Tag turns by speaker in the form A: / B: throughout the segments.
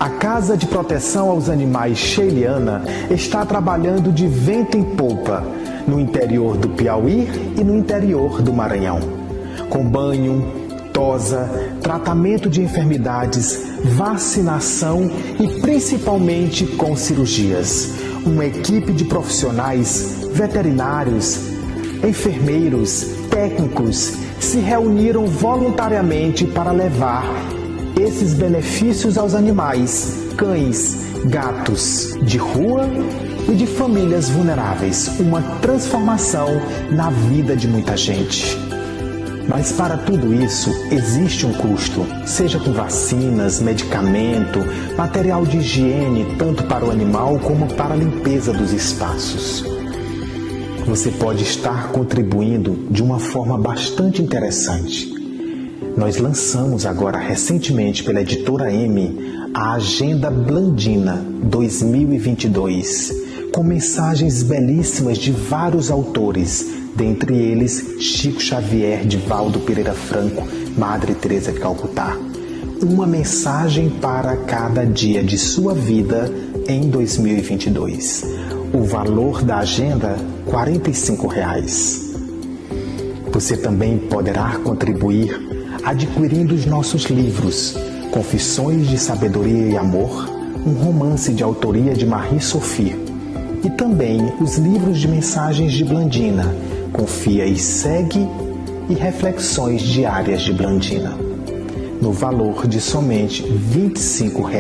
A: A Casa de Proteção aos Animais Sheiliana está trabalhando de vento em polpa no interior do Piauí e no interior do Maranhão. Com banho, tosa, tratamento de enfermidades, vacinação e principalmente com cirurgias. Uma equipe de profissionais, veterinários, enfermeiros, técnicos se reuniram voluntariamente para levar esses benefícios aos animais, cães, gatos de rua e de famílias vulneráveis. Uma transformação na vida de muita gente. Mas para tudo isso existe um custo, seja com vacinas, medicamento, material de higiene, tanto para o animal como para a limpeza dos espaços. Você pode estar contribuindo de uma forma bastante interessante. Nós lançamos agora recentemente pela Editora M a Agenda Blandina 2022, com mensagens belíssimas de vários autores, dentre eles Chico Xavier, Divaldo Pereira Franco, Madre Teresa de Calcutá. Uma mensagem para cada dia de sua vida em 2022. O valor da agenda, R$ 45. Você também poderá contribuir adquirindo os nossos livros Confissões de Sabedoria e Amor, um romance de autoria de Marie Sophie, e também os livros de mensagens de Blandina, Confia e Segue e Reflexões Diárias de Blandina. No valor de somente R$ 25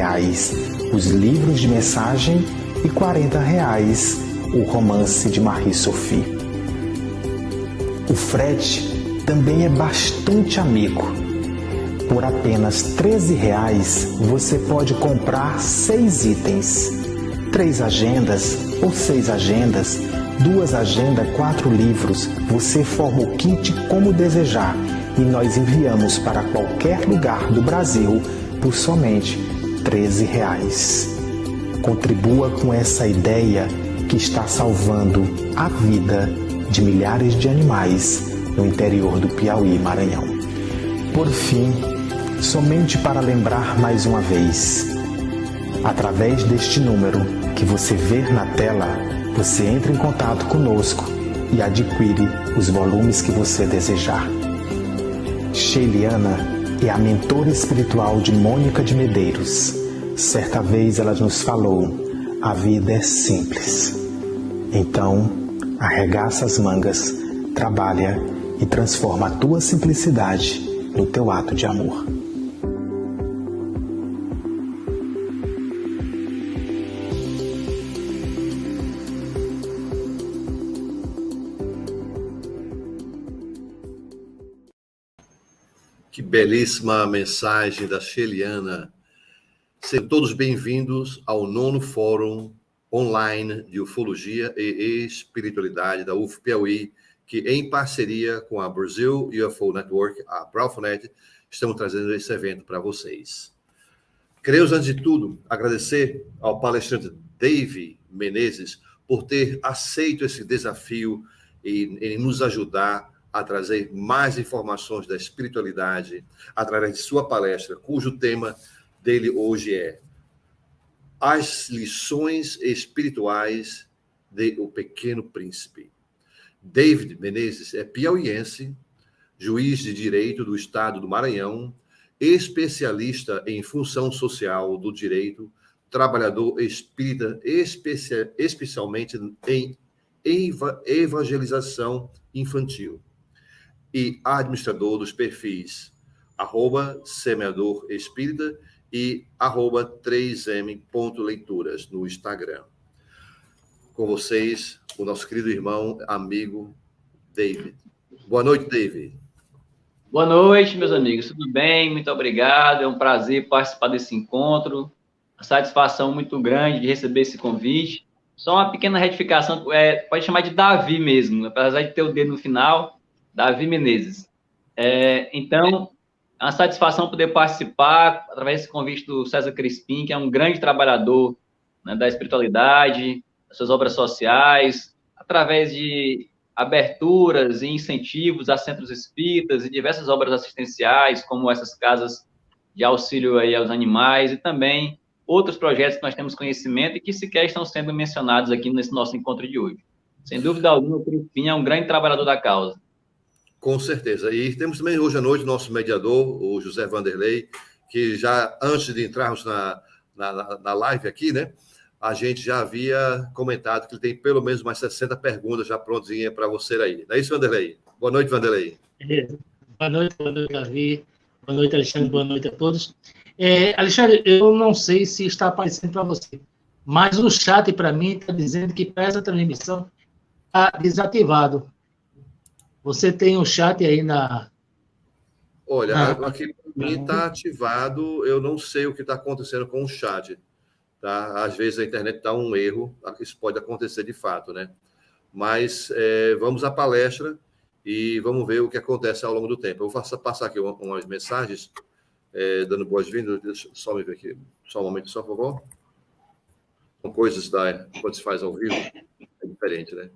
A: os livros de mensagem e R$ 40 o romance de Marie Sophie. O frete também é bastante amigo. Por apenas R$ 13 você pode comprar 6 itens, 3 agendas ou 6 agendas, 2 agendas, 4 livros. Você forma o kit como desejar e nós enviamos para qualquer lugar do Brasil por somente R$ 13. Contribua com essa ideia que está salvando a vida de milhares de animais no interior do Piauí e Maranhão. Por fim, somente para lembrar mais uma vez, através deste número que você vê na tela, você entra em contato conosco e adquire os volumes que você desejar. Sheiliana é a mentora espiritual de Mônica de Medeiros. Certa vez ela nos falou: a vida é simples. Então, arregaça as mangas, trabalha e transforma a tua simplicidade no teu ato de amor.
B: Que belíssima mensagem da Sheiliana. Sejam todos bem-vindos ao 9º Fórum Online de Ufologia e Espiritualidade da UFPauí, que em parceria com a Brazil UFO Network, a Braufonet, estamos trazendo esse evento para vocês. Queremos, antes de tudo, agradecer ao palestrante Dave Menezes por ter aceito esse desafio em nos ajudar a trazer mais informações da espiritualidade através de sua palestra, cujo tema dele hoje é As Lições Espirituais de O Pequeno Príncipe. David Menezes é piauiense, juiz de direito do estado do Maranhão, especialista em função social do direito, trabalhador espírita, especialmente em evangelização infantil, e administrador dos perfis @semeador espírita e @3m.leituras no Instagram. Com vocês, o nosso querido irmão, amigo, David. Boa noite, David.
C: Boa noite, meus amigos. Tudo bem? Muito obrigado. É um prazer participar desse encontro. Uma satisfação muito grande de receber esse convite. Só uma pequena retificação, pode chamar de Davi mesmo, apesar de ter o D no final, Davi Menezes. Então, é uma satisfação poder participar através desse convite do César Crispim, que é um grande trabalhador, né, da espiritualidade, das suas obras sociais, através de aberturas e incentivos a centros espíritas e diversas obras assistenciais, como essas casas de auxílio aí aos animais, e também outros projetos que nós temos conhecimento e que sequer estão sendo mencionados aqui nesse nosso encontro de hoje. Sem dúvida alguma, o Crispim é um grande trabalhador da causa.
B: Com certeza. E temos também hoje à noite nosso mediador, o José Vanderlei, que já antes de entrarmos na live aqui, né, a gente já havia comentado que ele tem pelo menos mais 60 perguntas já prontinhas para você aí. Não é isso, Vanderlei? Boa noite, Vanderlei.
D: Boa noite, Davi. Boa noite, Alexandre. Boa noite a todos. Alexandre, eu não sei se está aparecendo para você, mas o chat, para mim, está dizendo que para essa transmissão está desativado. Você tem o chat aí na...
B: Olha, aqui para mim está ativado, eu não sei o que está acontecendo com o chat. Tá? Às vezes a internet dá um erro, isso pode acontecer de fato, né? Mas vamos à palestra e vamos ver o que acontece ao longo do tempo. Eu vou passar aqui umas mensagens, dando boas-vindas. Deixa eu só me ver aqui, só um momento, só, por favor. São coisas quando se faz ao vivo, é diferente, né?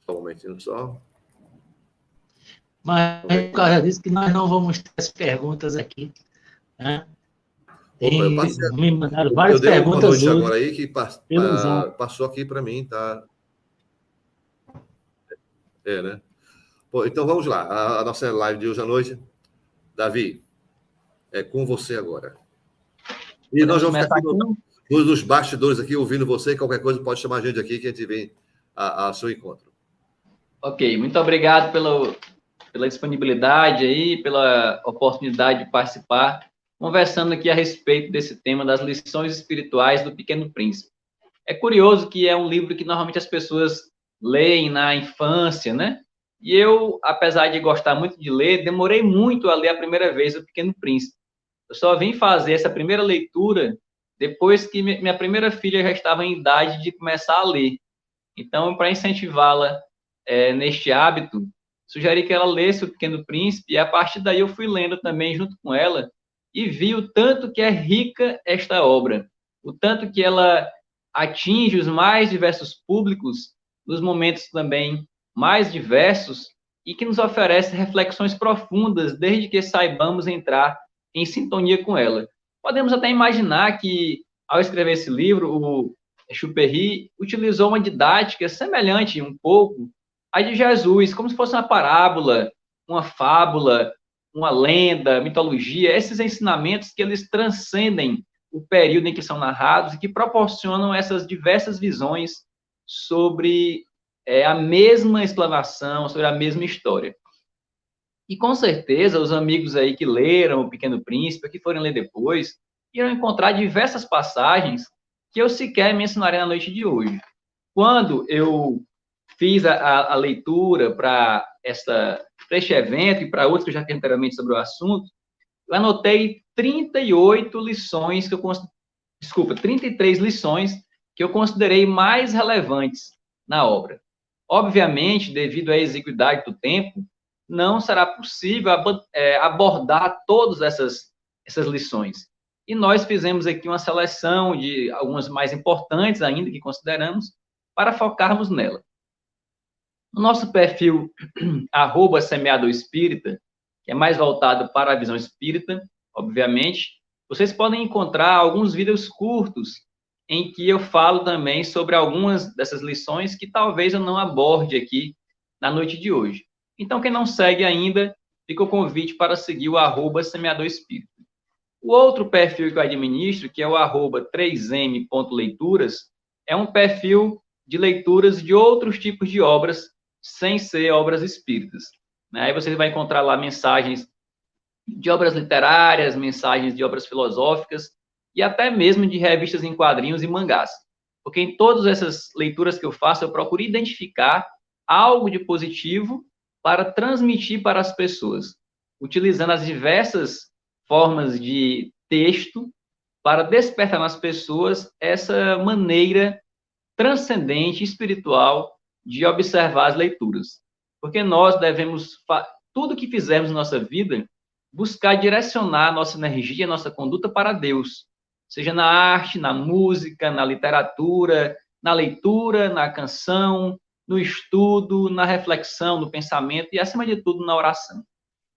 B: Só um momentinho só.
D: Mas o cara disse que nós não vamos ter as perguntas aqui, né? Me mandaram várias perguntas hoje.
B: Agora aí que passou aqui para mim, tá? Né? Bom, então vamos lá. A nossa live de hoje à noite. Davi, é com você agora. E nós vamos ficar aqui nos bastidores aqui, ouvindo você. Qualquer coisa pode chamar a gente aqui que a gente vem ao seu encontro.
C: Ok, muito obrigado pela disponibilidade aí, pela oportunidade de participar, conversando aqui a respeito desse tema das lições espirituais do Pequeno Príncipe. É curioso que é um livro que normalmente as pessoas leem na infância, né? E eu, apesar de gostar muito de ler, demorei muito a ler a primeira vez o Pequeno Príncipe. Eu só vim fazer essa primeira leitura depois que minha primeira filha já estava em idade de começar a ler. Então, para incentivá-la neste hábito, sugeri que ela lesse o Pequeno Príncipe, e a partir daí eu fui lendo também junto com ela, e vi o tanto que é rica esta obra, o tanto que ela atinge os mais diversos públicos, nos momentos também mais diversos, e que nos oferece reflexões profundas, desde que saibamos entrar em sintonia com ela. Podemos até imaginar que, ao escrever esse livro, o Exupéry utilizou uma didática semelhante um pouco à de Jesus, como se fosse uma parábola, uma fábula, uma lenda, mitologia, esses ensinamentos que eles transcendem o período em que são narrados e que proporcionam essas diversas visões sobre a mesma explanação, sobre a mesma história. E, com certeza, os amigos aí que leram O Pequeno Príncipe, que forem ler depois, irão encontrar diversas passagens que eu sequer mencionarei na noite de hoje. Quando eu fiz a leitura para este evento e para outros que eu já tenho anteriormente sobre o assunto, eu anotei 38 lições 33 lições que eu considerei mais relevantes na obra. Obviamente, devido à exiguidade do tempo, não será possível abordar todas essas lições. E nós fizemos aqui uma seleção de algumas mais importantes ainda que consideramos para focarmos nela. No nosso perfil @semeadorespírita, que é mais voltado para a visão espírita, obviamente, vocês podem encontrar alguns vídeos curtos em que eu falo também sobre algumas dessas lições que talvez eu não aborde aqui na noite de hoje. Então, quem não segue ainda, fica o convite para seguir o @semeadorespírita. O outro perfil que eu administro, que é o @3m.leituras, é um perfil de leituras de outros tipos de obras, sem ser obras espíritas. Aí você vai encontrar lá mensagens de obras literárias, mensagens de obras filosóficas e até mesmo de revistas em quadrinhos e mangás. Porque em todas essas leituras que eu faço, eu procuro identificar algo de positivo para transmitir para as pessoas, utilizando as diversas formas de texto para despertar nas pessoas essa maneira transcendente, espiritual, de observar as leituras. Porque nós devemos, tudo que fizermos na nossa vida, buscar direcionar a nossa energia, a nossa conduta para Deus. Seja na arte, na música, na literatura, na leitura, na canção, no estudo, na reflexão, no pensamento e, acima de tudo, na oração.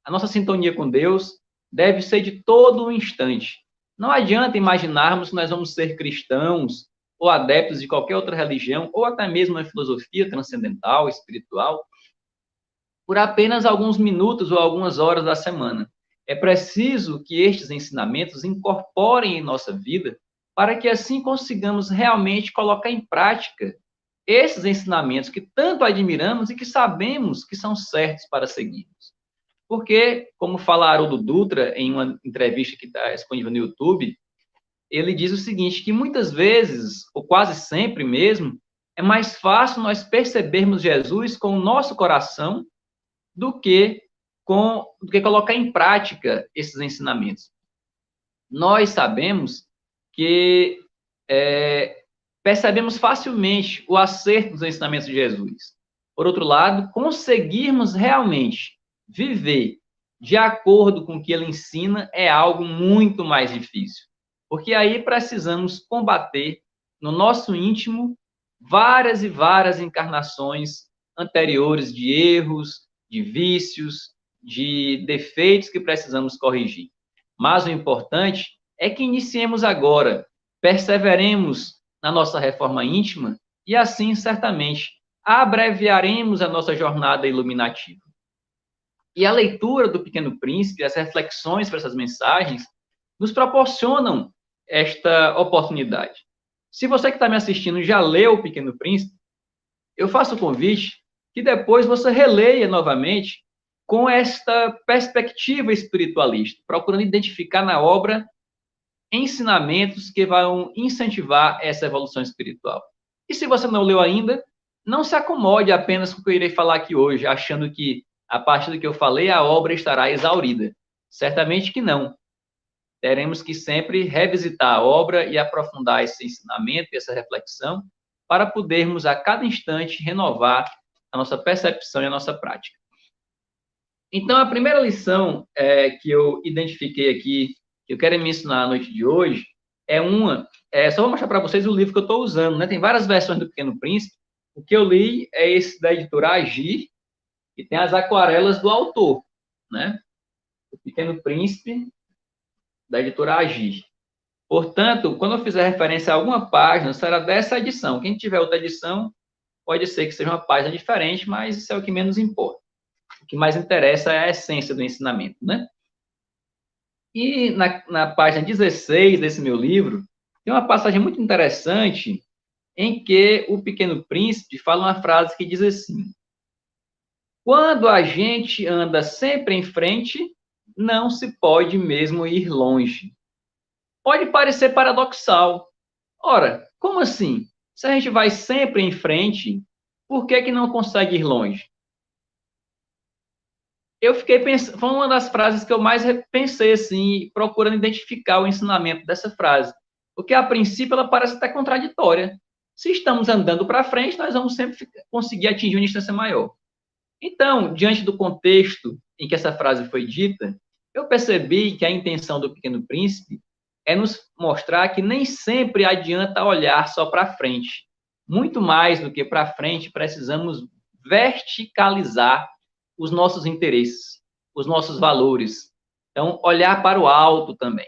C: A nossa sintonia com Deus deve ser de todo um instante. Não adianta imaginarmos que nós vamos ser cristãos ou adeptos de qualquer outra religião, ou até mesmo uma filosofia transcendental, espiritual, por apenas alguns minutos ou algumas horas da semana. É preciso que estes ensinamentos incorporem em nossa vida para que assim consigamos realmente colocar em prática esses ensinamentos que tanto admiramos e que sabemos que são certos para seguirmos. Porque, como fala Haroldo Dutra em uma entrevista que está disponível no YouTube, ele diz o seguinte, que muitas vezes, ou quase sempre mesmo, é mais fácil nós percebermos Jesus com o nosso coração do que colocar em prática esses ensinamentos. Nós sabemos que percebemos facilmente o acerto dos ensinamentos de Jesus. Por outro lado, conseguirmos realmente viver de acordo com o que ele ensina é algo muito mais difícil. Porque aí precisamos combater no nosso íntimo várias e várias encarnações anteriores de erros, de vícios, de defeitos que precisamos corrigir. Mas o importante é que iniciemos agora, perseveremos na nossa reforma íntima e assim, certamente, abreviaremos a nossa jornada iluminativa. E a leitura do Pequeno Príncipe, as reflexões para essas mensagens, nos proporcionam esta oportunidade. Se você que está me assistindo já leu o Pequeno Príncipe, eu faço o convite que depois você releia novamente com esta perspectiva espiritualista, procurando identificar na obra ensinamentos que vão incentivar essa evolução espiritual. E se você não leu ainda, não se acomode apenas com o que eu irei falar aqui hoje, achando que, a partir do que eu falei, a obra estará exaurida. Certamente que não. Teremos que sempre revisitar a obra e aprofundar esse ensinamento e essa reflexão para podermos, a cada instante, renovar a nossa percepção e a nossa prática. Então, a primeira lição que eu identifiquei aqui, que eu quero me ensinar à noite de hoje, só vou mostrar para vocês o livro que eu estou usando, né? Tem várias versões do Pequeno Príncipe. O que eu li é esse da editora Agir, e tem as aquarelas do autor, né? O Pequeno Príncipe, da editora Agir. Portanto, quando eu fizer referência a alguma página, será dessa edição. Quem tiver outra edição, pode ser que seja uma página diferente, mas isso é o que menos importa. O que mais interessa é a essência do ensinamento, né? E na página 16 desse meu livro, tem uma passagem muito interessante em que o Pequeno Príncipe fala uma frase que diz assim: quando a gente anda sempre em frente, não se pode mesmo ir longe. Pode parecer paradoxal. Ora, como assim? Se a gente vai sempre em frente, por que não consegue ir longe? Eu fiquei pensando, foi uma das frases que eu mais pensei, assim, procurando identificar o ensinamento dessa frase. Porque, a princípio, ela parece até contraditória. Se estamos andando para frente, nós vamos sempre conseguir atingir uma distância maior. Então, diante do contexto em que essa frase foi dita, eu percebi que a intenção do Pequeno Príncipe é nos mostrar que nem sempre adianta olhar só para frente. Muito mais do que para frente, precisamos verticalizar os nossos interesses, os nossos valores. Então, olhar para o alto também.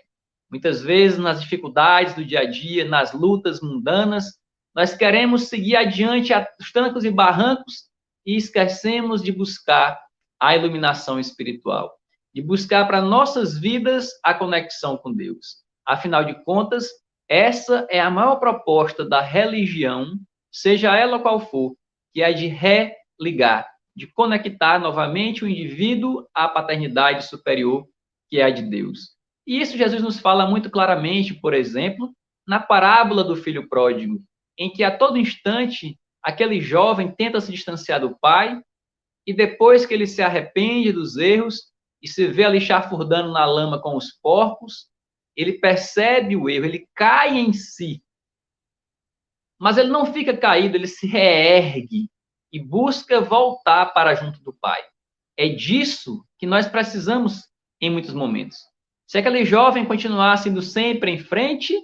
C: Muitas vezes, nas dificuldades do dia a dia, nas lutas mundanas, nós queremos seguir adiante aos trancos e barrancos e esquecemos de buscar a iluminação espiritual, de buscar para nossas vidas a conexão com Deus. Afinal de contas, essa é a maior proposta da religião, seja ela qual for, que é de religar, de conectar novamente o indivíduo à paternidade superior, que é a de Deus. E isso Jesus nos fala muito claramente, por exemplo, na parábola do filho pródigo, em que a todo instante aquele jovem tenta se distanciar do pai e depois que ele se arrepende dos erros e se vê ali chafurdando na lama com os porcos, ele percebe o erro, ele cai em si. Mas ele não fica caído, ele se reergue e busca voltar para junto do pai. É disso que nós precisamos em muitos momentos. Se aquele jovem continuasse indo sempre em frente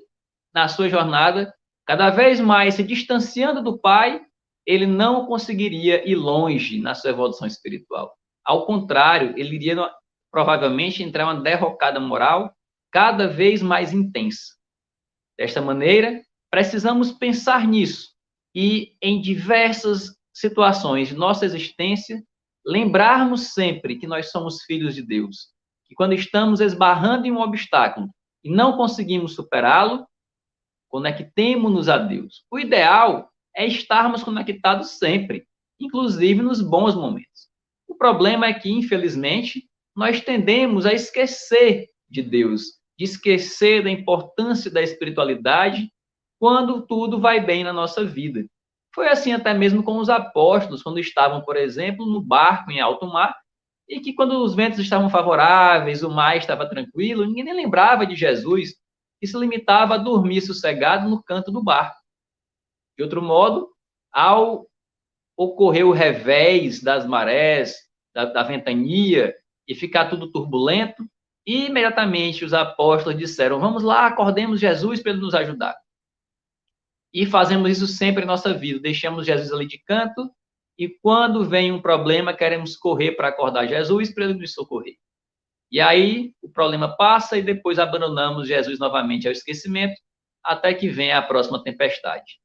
C: na sua jornada, cada vez mais se distanciando do pai, ele não conseguiria ir longe na sua evolução espiritual. Ao contrário, ele iria provavelmente entrar em uma derrocada moral cada vez mais intensa. Desta maneira, precisamos pensar nisso e, em diversas situações de nossa existência, lembrarmos sempre que nós somos filhos de Deus, que quando estamos esbarrando em um obstáculo e não conseguimos superá-lo, conectemo-nos a Deus. O ideal é estarmos conectados sempre, inclusive nos bons momentos. O problema é que, infelizmente, nós tendemos a esquecer de Deus, de esquecer da importância da espiritualidade quando tudo vai bem na nossa vida. Foi assim até mesmo com os apóstolos, quando estavam, por exemplo, no barco em alto mar, e que quando os ventos estavam favoráveis, o mar estava tranquilo, ninguém nem lembrava de Jesus, que se limitava a dormir sossegado no canto do barco. De outro modo, ao ocorrer o revés das marés, da ventania, e ficar tudo turbulento, imediatamente os apóstolos disseram: vamos lá, acordemos Jesus para ele nos ajudar. E fazemos isso sempre em nossa vida, deixamos Jesus ali de canto, e quando vem um problema, queremos correr para acordar Jesus para ele nos socorrer. E aí o problema passa e depois abandonamos Jesus novamente ao esquecimento, até que venha a próxima tempestade.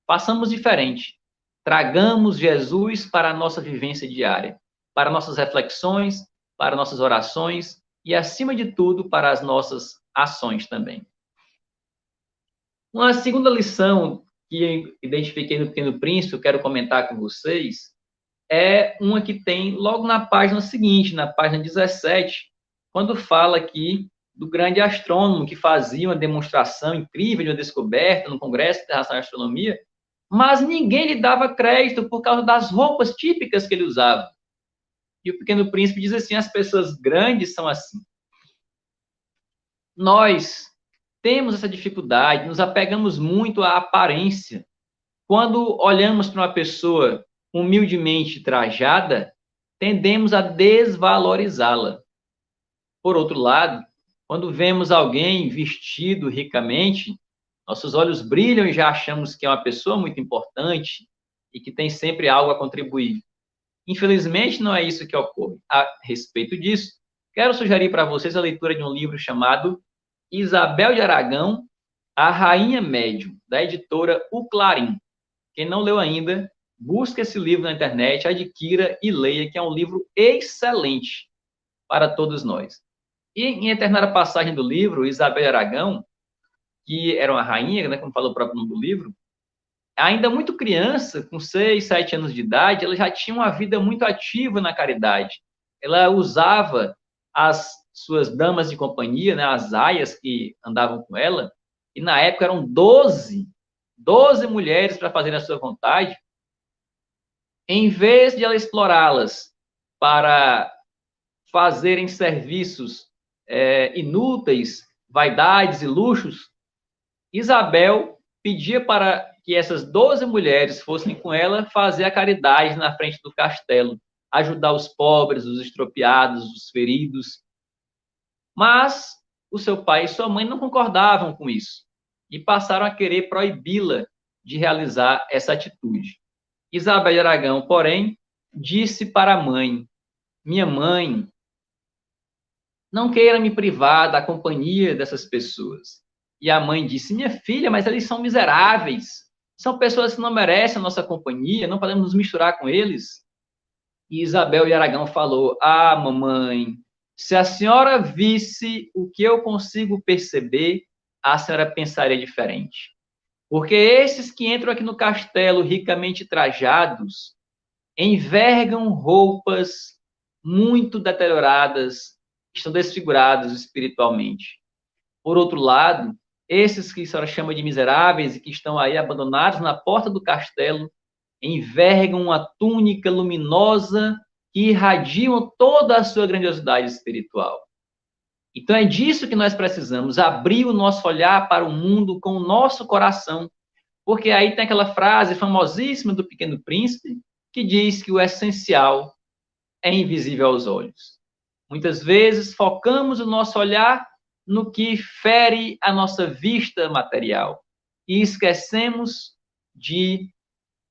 C: Façamos diferente. Tragamos Jesus para a nossa vivência diária, para nossas reflexões, para nossas orações e, acima de tudo, para as nossas ações também. Uma segunda lição que identifiquei no Pequeno Príncipe, eu quero comentar com vocês, é uma que tem logo na página seguinte, na página 17, quando fala aqui do grande astrônomo que fazia uma demonstração incrível de uma descoberta no Congresso Internacional de Astronomia, mas ninguém lhe dava crédito por causa das roupas típicas que ele usava. E o Pequeno Príncipe diz assim: as pessoas grandes são assim. Nós temos essa dificuldade, nos apegamos muito à aparência. Quando olhamos para uma pessoa humildemente trajada, tendemos a desvalorizá-la. Por outro lado, quando vemos alguém vestido ricamente, nossos olhos brilham e já achamos que é uma pessoa muito importante e que tem sempre algo a contribuir. Infelizmente, não é isso que ocorre. A respeito disso, quero sugerir para vocês a leitura de um livro chamado Isabel de Aragão, A Rainha Médium, da editora O Clarim. Quem não leu ainda, busque esse livro na internet, adquira e leia, que é um livro excelente para todos nós. E em determinada passagem do livro, Isabel de Aragão, que era uma rainha, né, como falou o próprio nome do livro, ainda muito criança, com 6, 7 anos de idade, ela já tinha uma vida muito ativa na caridade. Ela usava as suas damas de companhia, né, as aias que andavam com ela, e na época eram 12 mulheres para fazer a sua vontade. Em vez de ela explorá-las para fazerem serviços inúteis, vaidades e luxos, Isabel pedia para que essas 12 mulheres fossem com ela fazer a caridade na frente do castelo, ajudar os pobres, os estropiados, os feridos. Mas o seu pai e sua mãe não concordavam com isso e passaram a querer proibi-la de realizar essa atitude. Isabel de Aragão, porém, disse para a mãe: minha mãe, não queira me privar da companhia dessas pessoas. E a mãe disse: minha filha, mas eles são miseráveis. São pessoas que não merecem a nossa companhia, não podemos nos misturar com eles. E Isabel de Aragão falou: ah, mamãe, se a senhora visse o que eu consigo perceber, a senhora pensaria diferente. Porque esses que entram aqui no castelo ricamente trajados, envergam roupas muito deterioradas, estão desfigurados espiritualmente. Por outro lado, esses que a senhora chama de miseráveis e que estão aí abandonados na porta do castelo, envergam uma túnica luminosa que irradiam toda a sua grandiosidade espiritual. Então é disso que nós precisamos, abrir o nosso olhar para o mundo com o nosso coração, porque aí tem aquela frase famosíssima do Pequeno Príncipe, que diz que o essencial é invisível aos olhos. Muitas vezes focamos o nosso olhar no que fere a nossa vista material e esquecemos de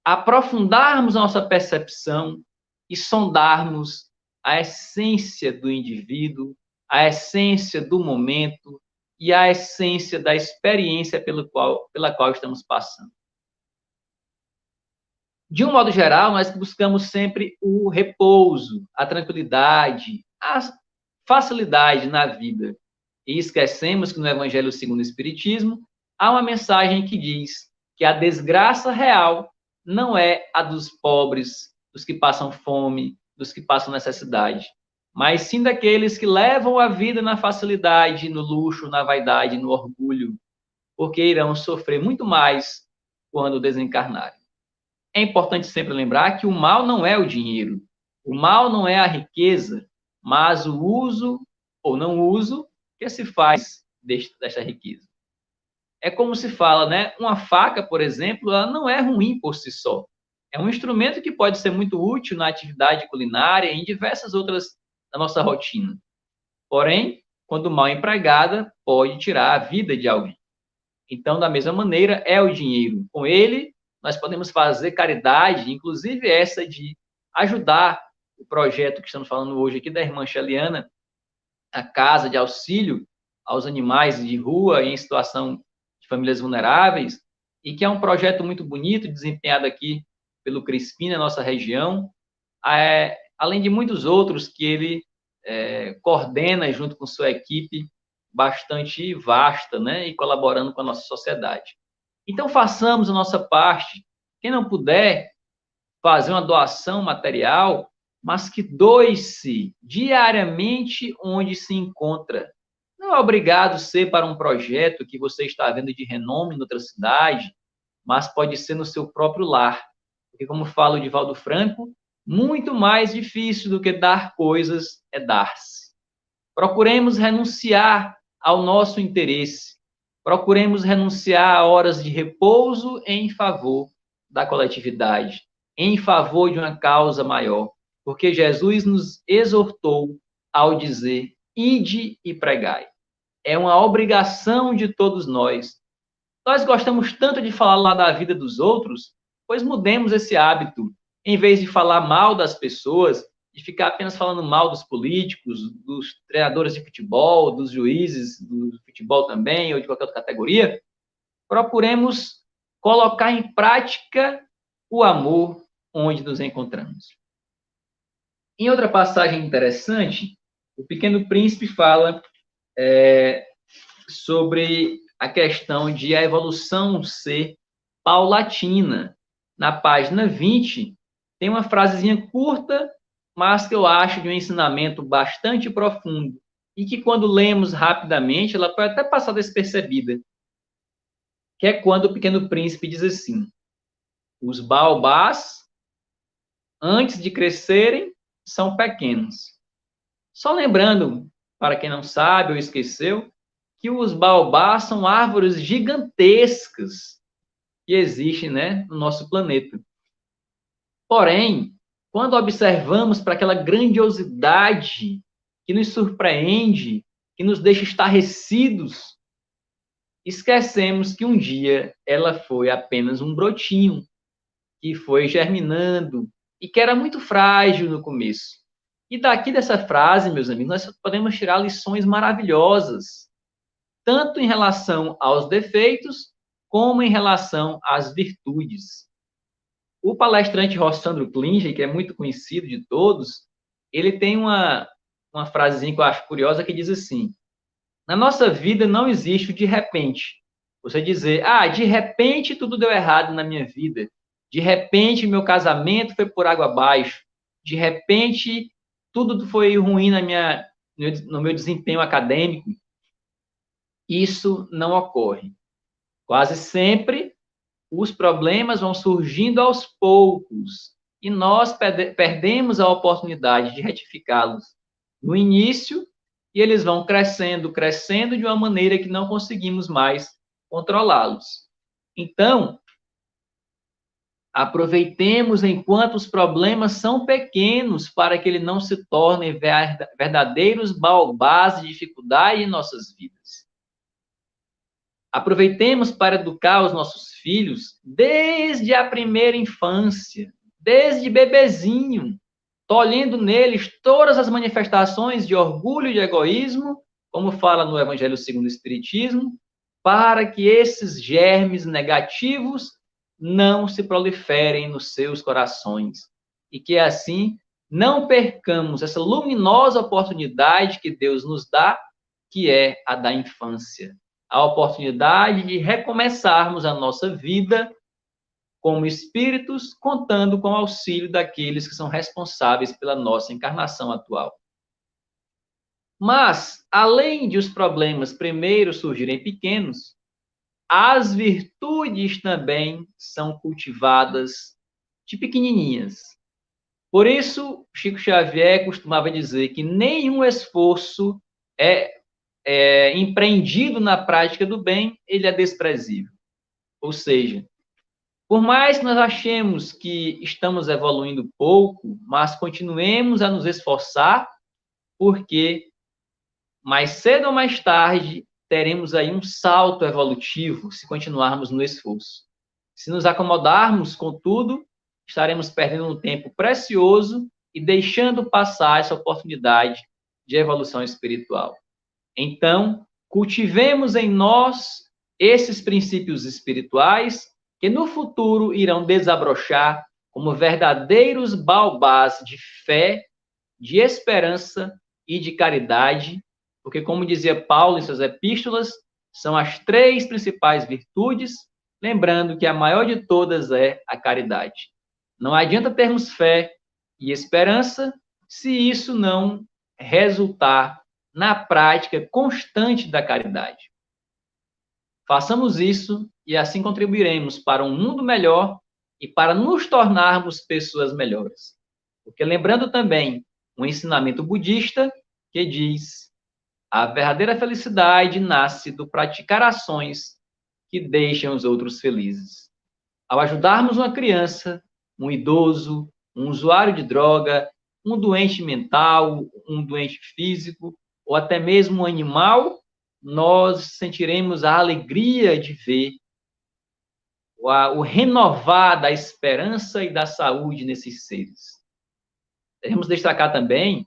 C: aprofundarmos nossa percepção e sondarmos a essência do indivíduo, a essência do momento e a essência da experiência pela qual estamos passando. De um modo geral, nós buscamos sempre o repouso, a tranquilidade, a facilidade na vida. E esquecemos que no Evangelho segundo o Espiritismo há uma mensagem que diz que a desgraça real não é a dos pobres, dos que passam fome, dos que passam necessidade, mas sim daqueles que levam a vida na facilidade, no luxo, na vaidade, no orgulho, porque irão sofrer muito mais quando desencarnarem. É importante sempre lembrar que o mal não é o dinheiro, o mal não é a riqueza, mas o uso ou não uso que se faz desta riqueza. É como se fala, né? Uma faca, por exemplo, ela não é ruim por si só. É um instrumento que pode ser muito útil na atividade culinária e em diversas outras da nossa rotina. Porém, quando mal empregada, pode tirar a vida de alguém. Então, da mesma maneira, é o dinheiro. Com ele, nós podemos fazer caridade, inclusive essa de ajudar o projeto que estamos falando hoje aqui da irmã Sheliana, a casa de auxílio aos animais de rua em situação de famílias vulneráveis, e que é um projeto muito bonito, desempenhado aqui pelo Crispim, na nossa região, além de muitos outros que ele coordena junto com sua equipe, bastante vasta, né, e colaborando com a nossa sociedade. Então, façamos a nossa parte. Quem não puder fazer uma doação material, mas que doe-se diariamente onde se encontra. Não é obrigado ser para um projeto que você está vendo de renome em outra cidade, mas pode ser no seu próprio lar. Porque, como fala o Divaldo Franco, muito mais difícil do que dar coisas é dar-se. Procuremos renunciar ao nosso interesse. Procuremos renunciar a horas de repouso em favor da coletividade, em favor de uma causa maior. Porque Jesus nos exortou ao dizer: ide e pregai. É uma obrigação de todos nós. Nós gostamos tanto de falar lá da vida dos outros, pois mudemos esse hábito. Em vez de falar mal das pessoas, de ficar apenas falando mal dos políticos, dos treinadores de futebol, dos juízes do futebol também, ou de qualquer outra categoria, procuremos colocar em prática o amor onde nos encontramos. Em outra passagem interessante, o Pequeno Príncipe fala sobre a questão de a evolução ser paulatina. Na página 20, tem uma frasezinha curta, mas que eu acho de um ensinamento bastante profundo, e que quando lemos rapidamente, ela pode até passar despercebida, que é quando o Pequeno Príncipe diz assim: os baobás, antes de crescerem, são pequenos. Só lembrando, para quem não sabe ou esqueceu, que os baobás são árvores gigantescas que existem, né, no nosso planeta. Porém, quando observamos para aquela grandiosidade que nos surpreende, que nos deixa estarrecidos, esquecemos que um dia ela foi apenas um brotinho, que foi germinando e que era muito frágil no começo. E daqui dessa frase, meus amigos, nós podemos tirar lições maravilhosas, tanto em relação aos defeitos, como em relação às virtudes. O palestrante Rossandro Klinger, que é muito conhecido de todos, ele tem uma frasezinha que eu acho curiosa, que diz assim: na nossa vida não existe o de repente. Você dizer, de repente tudo deu errado na minha vida, de repente meu casamento foi por água abaixo, de repente tudo foi ruim no meu desempenho acadêmico. Isso não ocorre. Quase sempre os problemas vão surgindo aos poucos e nós perdemos a oportunidade de retificá-los no início e eles vão crescendo de uma maneira que não conseguimos mais controlá-los. Então, aproveitemos enquanto os problemas são pequenos para que eles não se tornem verdadeiros baobás de dificuldade em nossas vidas. Aproveitemos para educar os nossos filhos desde a primeira infância, desde bebezinho, tolhendo neles todas as manifestações de orgulho e de egoísmo, como fala no Evangelho segundo o Espiritismo, para que esses germes negativos não se proliferem nos seus corações e que assim não percamos essa luminosa oportunidade que Deus nos dá, que é a da infância, a oportunidade de recomeçarmos a nossa vida como espíritos, contando com o auxílio daqueles que são responsáveis pela nossa encarnação atual. Mas, além de os problemas primeiro surgirem pequenos, as virtudes também são cultivadas de pequenininhas. Por isso, Chico Xavier costumava dizer que nenhum esforço é empreendido na prática do bem, ele é desprezível. Ou seja, por mais que nós achemos que estamos evoluindo pouco, mas continuemos a nos esforçar, porque mais cedo ou mais tarde teremos aí um salto evolutivo se continuarmos no esforço. Se nos acomodarmos com tudo, estaremos perdendo um tempo precioso e deixando passar essa oportunidade de evolução espiritual. Então, cultivemos em nós esses princípios espirituais que no futuro irão desabrochar como verdadeiros baobás de fé, de esperança e de caridade, porque, como dizia Paulo em suas epístolas, são as 3 principais virtudes, lembrando que a maior de todas é a caridade. Não adianta termos fé e esperança se isso não resultar na prática constante da caridade. Façamos isso e assim contribuiremos para um mundo melhor e para nos tornarmos pessoas melhores. Porque lembrando também um ensinamento budista que diz: a verdadeira felicidade nasce do praticar ações que deixam os outros felizes. Ao ajudarmos uma criança, um idoso, um usuário de droga, um doente mental, um doente físico, ou até mesmo um animal, nós sentiremos a alegria de ver o renovar da esperança e da saúde nesses seres. Devemos destacar também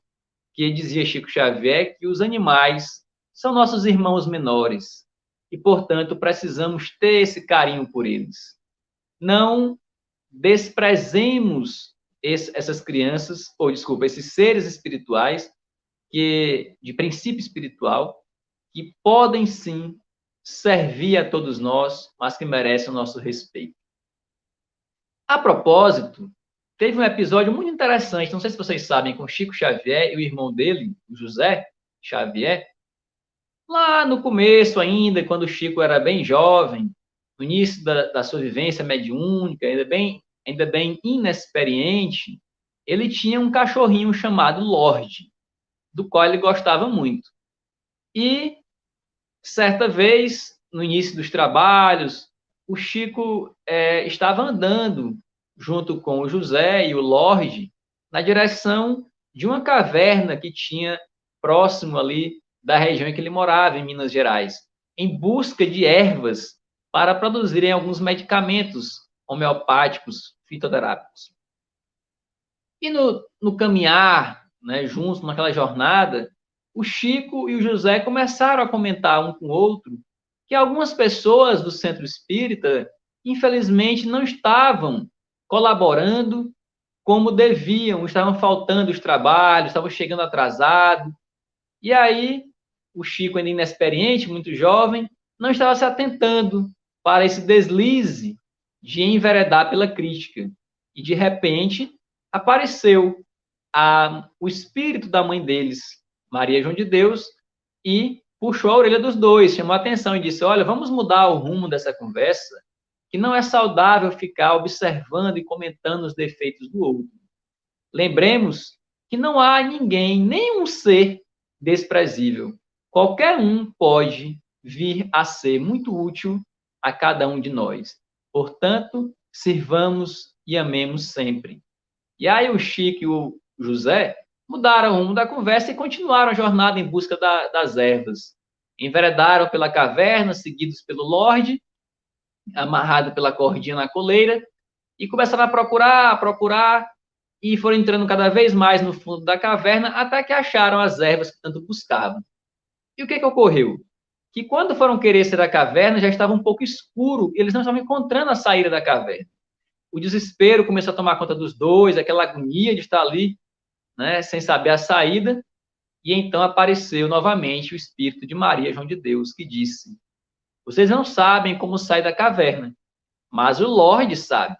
C: que dizia Chico Xavier que os animais são nossos irmãos menores e, portanto, precisamos ter esse carinho por eles. Não desprezemos essas crianças, esses seres espirituais de princípio espiritual, que podem sim servir a todos nós, mas que merecem o nosso respeito. A propósito, teve um episódio muito interessante, não sei se vocês sabem, com Chico Xavier e o irmão dele, o José Xavier, lá no começo ainda, quando o Chico era bem jovem, no início da sua vivência mediúnica, ainda bem inexperiente, ele tinha um cachorrinho chamado Lorde, do qual ele gostava muito. E, certa vez, no início dos trabalhos, o Chico estava andando junto com o José e o Lorde na direção de uma caverna que tinha próximo ali da região em que ele morava, em Minas Gerais, em busca de ervas para produzirem alguns medicamentos homeopáticos, fitoterápicos. E no caminhar, né, juntos, naquela jornada, o Chico e o José começaram a comentar um com o outro que algumas pessoas do centro espírita, infelizmente, não estavam colaborando como deviam, estavam faltando os trabalhos, estavam chegando atrasado. E aí, o Chico, ainda inexperiente, muito jovem, não estava se atentando para esse deslize de enveredar pela crítica. E, de repente, apareceu o espírito da mãe deles, Maria João de Deus, e puxou a orelha dos dois, chamou a atenção e disse: olha, vamos mudar o rumo dessa conversa, que não é saudável ficar observando e comentando os defeitos do outro. Lembremos que não há ninguém, nenhum ser desprezível. Qualquer um pode vir a ser muito útil a cada um de nós. Portanto, sirvamos e amemos sempre. E aí o Chico e o José mudaram o rumo da conversa e continuaram a jornada em busca das ervas. Enveredaram pela caverna, seguidos pelo Lorde, amarrado pela cordinha na coleira, e começaram a procurar, e foram entrando cada vez mais no fundo da caverna até que acharam as ervas que tanto buscavam. E o que ocorreu? Que quando foram querer sair da caverna, já estava um pouco escuro e eles não estavam encontrando a saída da caverna. O desespero começou a tomar conta dos dois, aquela agonia de estar ali, né, sem saber a saída. E então apareceu novamente o Espírito de Maria, João de Deus, que disse: vocês não sabem como sair da caverna, mas o Lorde sabe.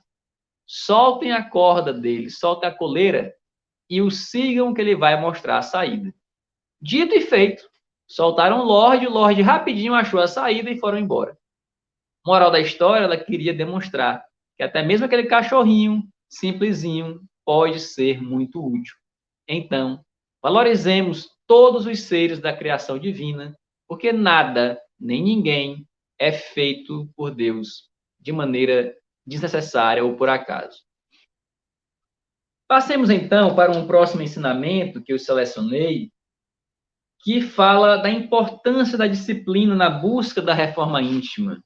C: Soltem a corda dele, soltem a coleira e o sigam que ele vai mostrar a saída. Dito e feito, soltaram o Lorde rapidinho achou a saída e foram embora. Moral da história, ela queria demonstrar que até mesmo aquele cachorrinho simplesinho pode ser muito útil. Então, valorizemos todos os seres da criação divina, porque nada, nem ninguém, é feito por Deus de maneira desnecessária ou por acaso. Passemos então para um próximo ensinamento que eu selecionei, que fala da importância da disciplina na busca da reforma íntima.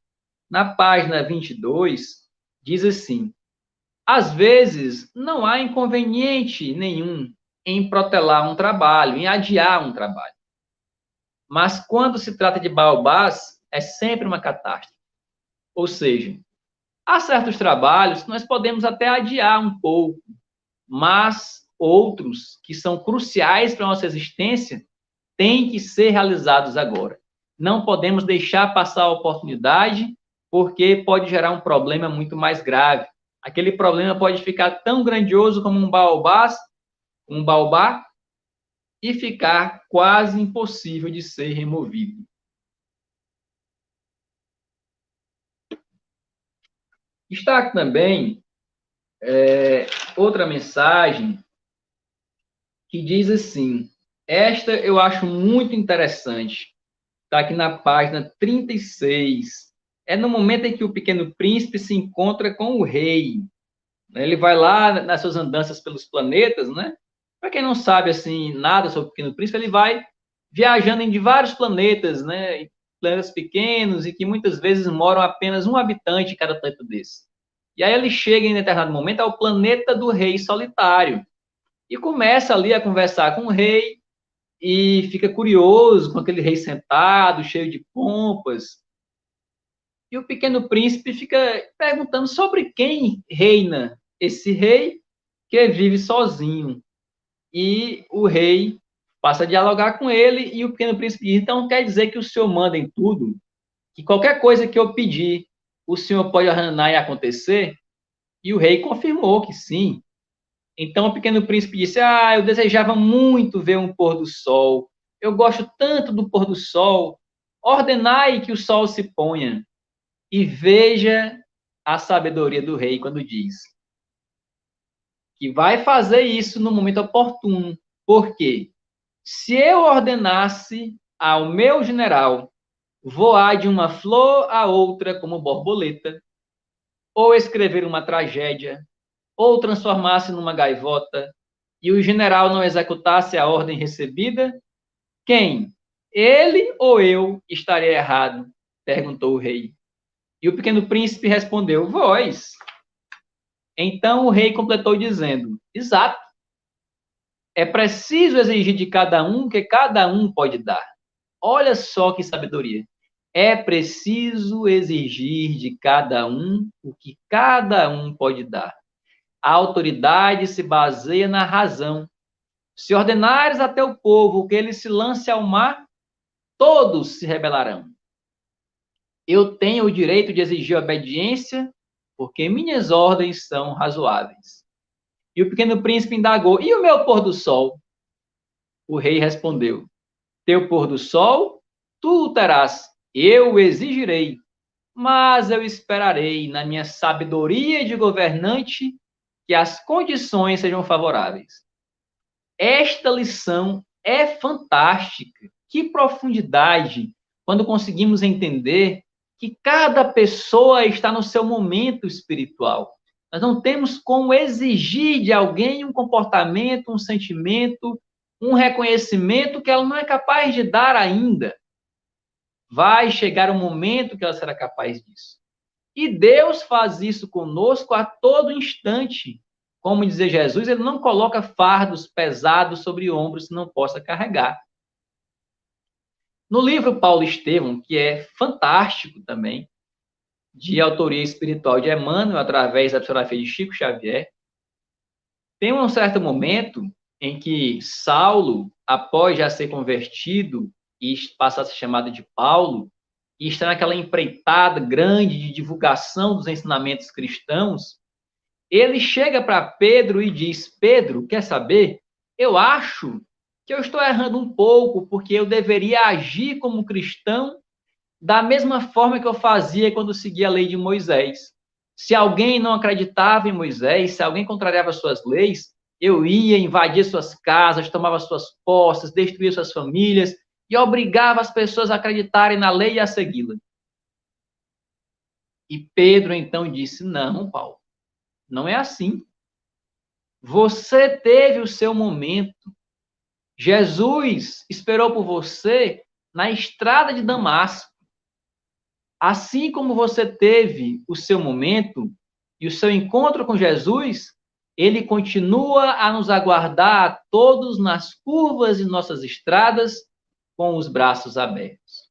C: Na página 22, diz assim: às vezes não há inconveniente nenhum em protelar um trabalho, em adiar um trabalho. Mas quando se trata de baobás, é sempre uma catástrofe. Ou seja, há certos trabalhos que nós podemos até adiar um pouco, mas outros que são cruciais para a nossa existência têm que ser realizados agora. Não podemos deixar passar a oportunidade, porque pode gerar um problema muito mais grave. Aquele problema pode ficar tão grandioso como um baobá, e ficar quase impossível de ser removido. Destaque também outra mensagem que diz assim, esta eu acho muito interessante, está aqui na página 36, é no momento em que o pequeno príncipe se encontra com o rei. Ele vai lá nas suas andanças pelos planetas, né? Para quem não sabe assim nada sobre o Pequeno Príncipe, ele vai viajando em vários planetas, né? Planetas pequenos e que muitas vezes moram apenas um habitante em cada planeta desse. E aí ele chega em determinado momento ao planeta do rei solitário e começa ali a conversar com o rei e fica curioso com aquele rei sentado, cheio de pompas. E o Pequeno Príncipe fica perguntando sobre quem reina esse rei que vive sozinho. E o rei passa a dialogar com ele e o Pequeno Príncipe diz, então quer dizer que o senhor manda em tudo? Que qualquer coisa que eu pedir, o senhor pode ordenar e acontecer? E o rei confirmou que sim. Então o Pequeno Príncipe disse, eu desejava muito ver um pôr do sol. Eu gosto tanto do pôr do sol. Ordenai que o sol se ponha. E veja a sabedoria do rei quando diz que vai fazer isso no momento oportuno. Por quê? Se eu ordenasse ao meu general voar de uma flor a outra como borboleta, ou escrever uma tragédia, ou transformar-se numa gaivota, e o general não executasse a ordem recebida, quem? Ele ou eu estaria errado? Perguntou o rei. E o Pequeno Príncipe respondeu, vós. Então o rei completou dizendo, exato. É preciso exigir de cada um o que cada um pode dar. Olha só que sabedoria. É preciso exigir de cada um o que cada um pode dar. A autoridade se baseia na razão. Se ordenares a teu povo que ele se lance ao mar, todos se rebelarão. Eu tenho o direito de exigir obediência, porque minhas ordens são razoáveis. E o Pequeno Príncipe indagou, e o meu pôr do sol? O rei respondeu, teu pôr do sol, tu o terás, eu o exigirei, mas eu esperarei, na minha sabedoria de governante, que as condições sejam favoráveis. Esta lição é fantástica. Que profundidade quando conseguimos entender que cada pessoa está no seu momento espiritual. Nós não temos como exigir de alguém um comportamento, um sentimento, um reconhecimento que ela não é capaz de dar ainda. Vai chegar um momento que ela será capaz disso. E Deus faz isso conosco a todo instante, como dizia Jesus, ele não coloca fardos pesados sobre ombros que não possa carregar. No livro Paulo Estevão, que é fantástico também, de autoria espiritual de Emmanuel, através da psicografia de Chico Xavier, tem um certo momento em que Saulo, após já ser convertido e passar a ser chamado de Paulo, e está naquela empreitada grande de divulgação dos ensinamentos cristãos, ele chega para Pedro e diz: Pedro, quer saber? Eu acho que eu estou errando um pouco, porque eu deveria agir como cristão da mesma forma que eu fazia quando seguia a lei de Moisés. Se alguém não acreditava em Moisés, se alguém contrariava suas leis, eu ia invadir suas casas, tomava suas posses, destruía suas famílias e obrigava as pessoas a acreditarem na lei e a segui-la. E Pedro então disse: não, Paulo, não é assim. Você teve o seu momento. Jesus esperou por você na estrada de Damasco. Assim como você teve o seu momento e o seu encontro com Jesus, ele continua a nos aguardar a todos nas curvas de nossas estradas com os braços abertos.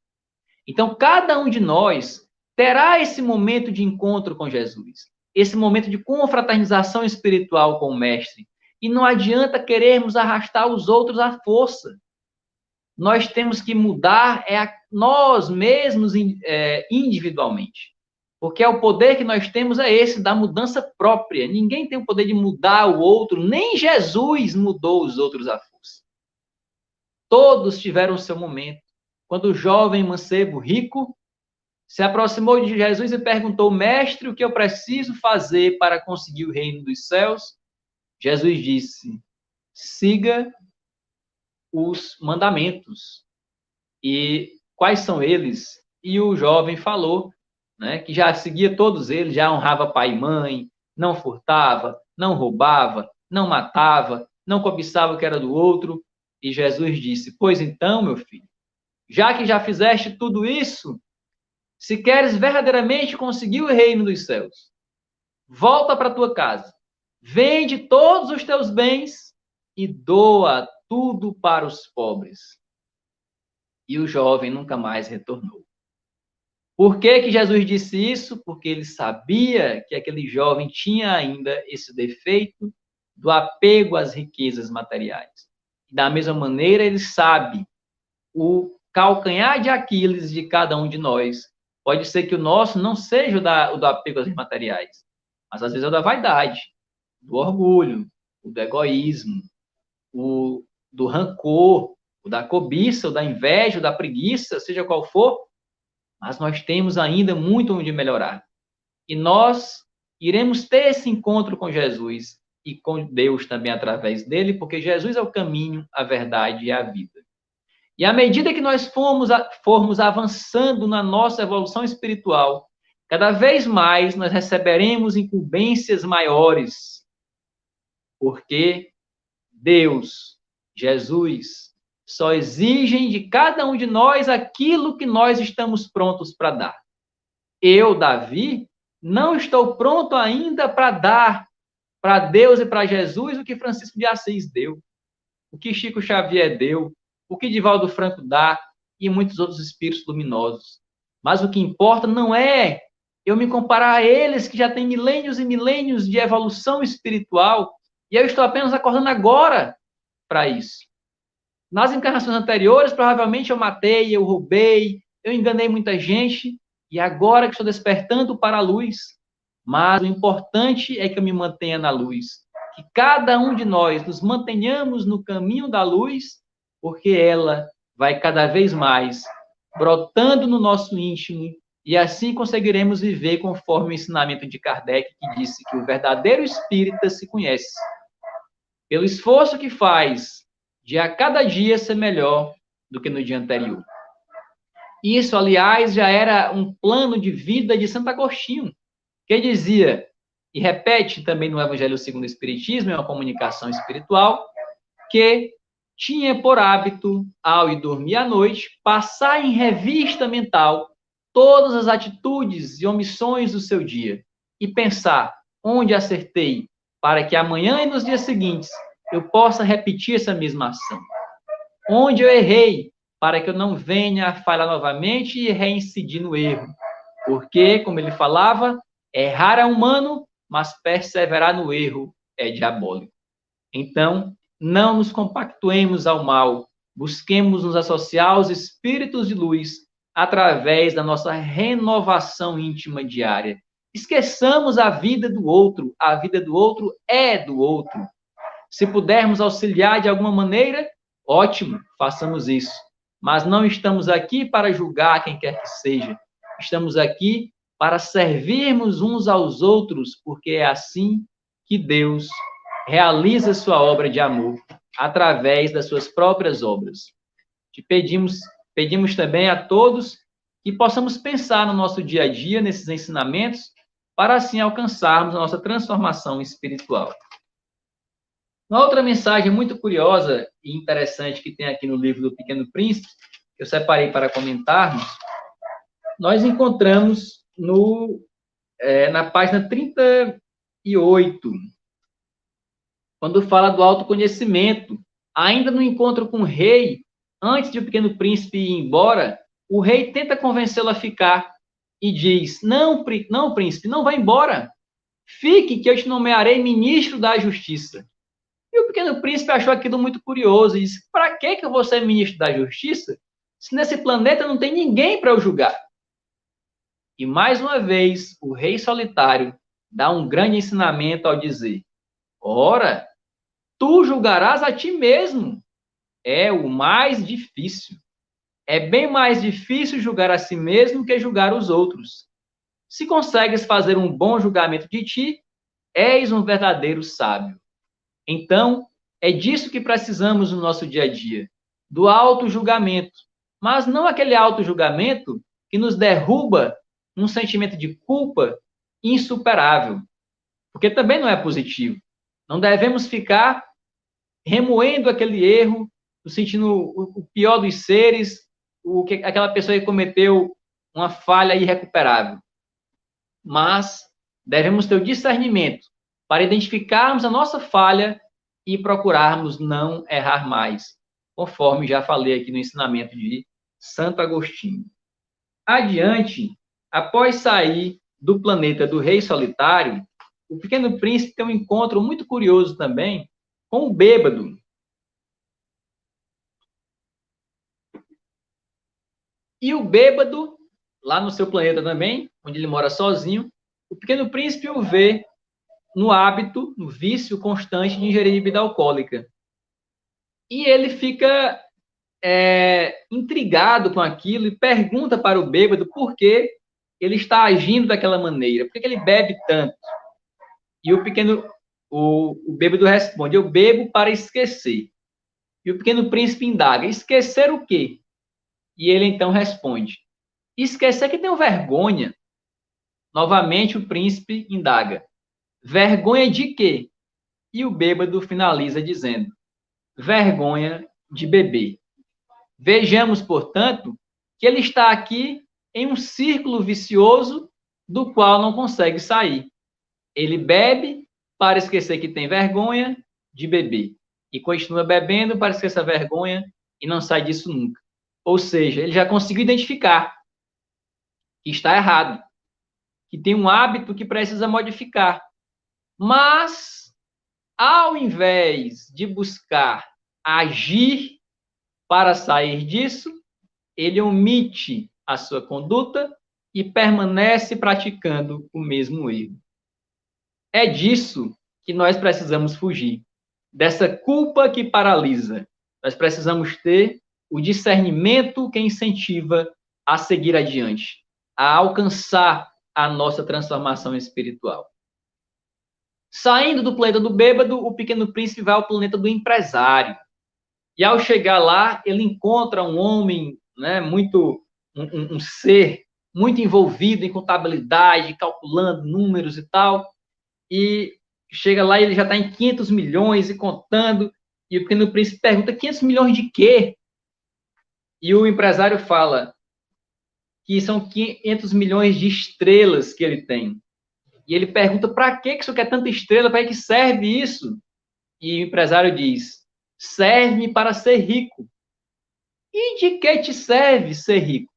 C: Então, cada um de nós terá esse momento de encontro com Jesus, esse momento de confraternização espiritual com o Mestre. E não adianta querermos arrastar os outros à força. Nós temos que mudar nós mesmos individualmente. Porque o poder que nós temos é esse, da mudança própria. Ninguém tem o poder de mudar o outro, nem Jesus mudou os outros à força. Todos tiveram o seu momento. Quando o jovem mancebo rico se aproximou de Jesus e perguntou: Mestre, o que eu preciso fazer para conseguir o reino dos céus? Jesus disse: siga os mandamentos. E quais são eles? E o jovem falou, né, que já seguia todos eles, já honrava pai e mãe, não furtava, não roubava, não matava, não cobiçava o que era do outro. E Jesus disse: pois então, meu filho, já que já fizeste tudo isso, se queres verdadeiramente conseguir o reino dos céus, volta para tua casa, vende todos os teus bens e doa tudo para os pobres. E o jovem nunca mais retornou. Por que Jesus disse isso? Porque ele sabia que aquele jovem tinha ainda esse defeito do apego às riquezas materiais. Da mesma maneira, ele sabe o calcanhar de Aquiles de cada um de nós. Pode ser que o nosso não seja o do apego às materiais, mas às vezes é o da vaidade, do orgulho, o do egoísmo, o do rancor, o da cobiça, o da inveja, o da preguiça, seja qual for, mas nós temos ainda muito onde melhorar. E nós iremos ter esse encontro com Jesus e com Deus também através dele, porque Jesus é o caminho, a verdade e a vida. E à medida que nós formos avançando na nossa evolução espiritual, cada vez mais nós receberemos incumbências maiores, porque Deus, Jesus, só exigem de cada um de nós aquilo que nós estamos prontos para dar. Eu, Davi, não estou pronto ainda para dar para Deus e para Jesus o que Francisco de Assis deu, o que Chico Xavier deu, o que Divaldo Franco dá e muitos outros espíritos luminosos. Mas o que importa não é eu me comparar a eles que já têm milênios e milênios de evolução espiritual e eu estou apenas acordando agora para isso. Nas encarnações anteriores, provavelmente eu matei, eu roubei, eu enganei muita gente, e agora que estou despertando para a luz. Mas o importante é que eu me mantenha na luz. Que cada um de nós nos mantenhamos no caminho da luz, porque ela vai cada vez mais brotando no nosso íntimo, e assim conseguiremos viver conforme o ensinamento de Kardec, que disse que o verdadeiro espírita se conhece pelo esforço que faz de a cada dia ser melhor do que no dia anterior. Isso, aliás, já era um plano de vida de Santo Agostinho, que dizia, e repete também no Evangelho segundo o Espiritismo, é uma comunicação espiritual, que tinha por hábito, ao ir dormir à noite, passar em revista mental todas as atitudes e omissões do seu dia e pensar onde acertei, para que amanhã e nos dias seguintes eu possa repetir essa mesma ação. Onde eu errei, para que eu não venha a falhar novamente e reincidir no erro. Porque, como ele falava, errar é humano, mas perseverar no erro é diabólico. Então, não nos compactuemos ao mal, busquemos nos associar aos espíritos de luz através da nossa renovação íntima diária. Esqueçamos a vida do outro é do outro. Se pudermos auxiliar de alguma maneira, ótimo, façamos isso. Mas não estamos aqui para julgar quem quer que seja. Estamos aqui para servirmos uns aos outros, porque é assim que Deus realiza sua obra de amor, através das suas próprias obras. Te pedimos também a todos que possamos pensar no nosso dia a dia, nesses ensinamentos, para assim alcançarmos a nossa transformação espiritual. Uma outra mensagem muito curiosa e interessante que tem aqui no livro do Pequeno Príncipe, que eu separei para comentarmos, nós encontramos na página 38, quando fala do autoconhecimento. Ainda no encontro com o rei, antes de o Pequeno Príncipe ir embora, o rei tenta convencê-lo a ficar e diz: não, príncipe, não vá embora. Fique, que eu te nomearei ministro da Justiça. E o Pequeno Príncipe achou aquilo muito curioso e disse: para que eu vou ser ministro da Justiça se nesse planeta não tem ninguém para eu julgar? E mais uma vez, o rei solitário dá um grande ensinamento ao dizer: ora, tu julgarás a ti mesmo. É o mais difícil. É bem mais difícil julgar a si mesmo que julgar os outros. Se consegues fazer um bom julgamento de ti, és um verdadeiro sábio. Então, é disso que precisamos no nosso dia a dia, do auto-julgamento. Mas não aquele auto-julgamento que nos derruba num sentimento de culpa insuperável, porque também não é positivo. Não devemos ficar remoendo aquele erro, sentindo o pior dos seres, aquela pessoa que cometeu uma falha irrecuperável. Mas devemos ter o discernimento para identificarmos a nossa falha e procurarmos não errar mais, conforme já falei aqui no ensinamento de Santo Agostinho. Adiante, após sair do planeta do Rei Solitário, o Pequeno Príncipe tem um encontro muito curioso também com o bêbado. E o bêbado, lá no seu planeta também, onde ele mora sozinho, o Pequeno Príncipe o vê no hábito, no vício constante de ingerir bebida alcoólica. E ele fica intrigado com aquilo e pergunta para o bêbado por que ele está agindo daquela maneira, por que ele bebe tanto. E o bêbado responde: eu bebo para esquecer. E o Pequeno Príncipe indaga: esquecer o quê? E ele então responde: esquecer que tenho vergonha. Novamente o príncipe indaga: vergonha de quê? E o bêbado finaliza dizendo: vergonha de beber. Vejamos, portanto, que ele está aqui em um círculo vicioso do qual não consegue sair. Ele bebe para esquecer que tem vergonha de beber. E continua bebendo para esquecer essa vergonha e não sai disso nunca. Ou seja, ele já conseguiu identificar que está errado, que tem um hábito que precisa modificar. Mas, ao invés de buscar agir para sair disso, ele omite a sua conduta e permanece praticando o mesmo erro. É disso que nós precisamos fugir, dessa culpa que paralisa. Nós precisamos ter o discernimento que incentiva a seguir adiante, a alcançar a nossa transformação espiritual. Saindo do planeta do bêbado, o Pequeno Príncipe vai ao planeta do empresário. E ao chegar lá, ele encontra um homem, um ser muito envolvido em contabilidade, calculando números e tal. E chega lá e ele já está em 500 milhões e contando. E o Pequeno Príncipe pergunta: 500 milhões de quê? E o empresário fala que são 500 milhões de estrelas que ele tem. E ele pergunta, para que isso quer tanta estrela? Para que serve isso? E o empresário diz, serve-me para ser rico. E de que te serve ser rico?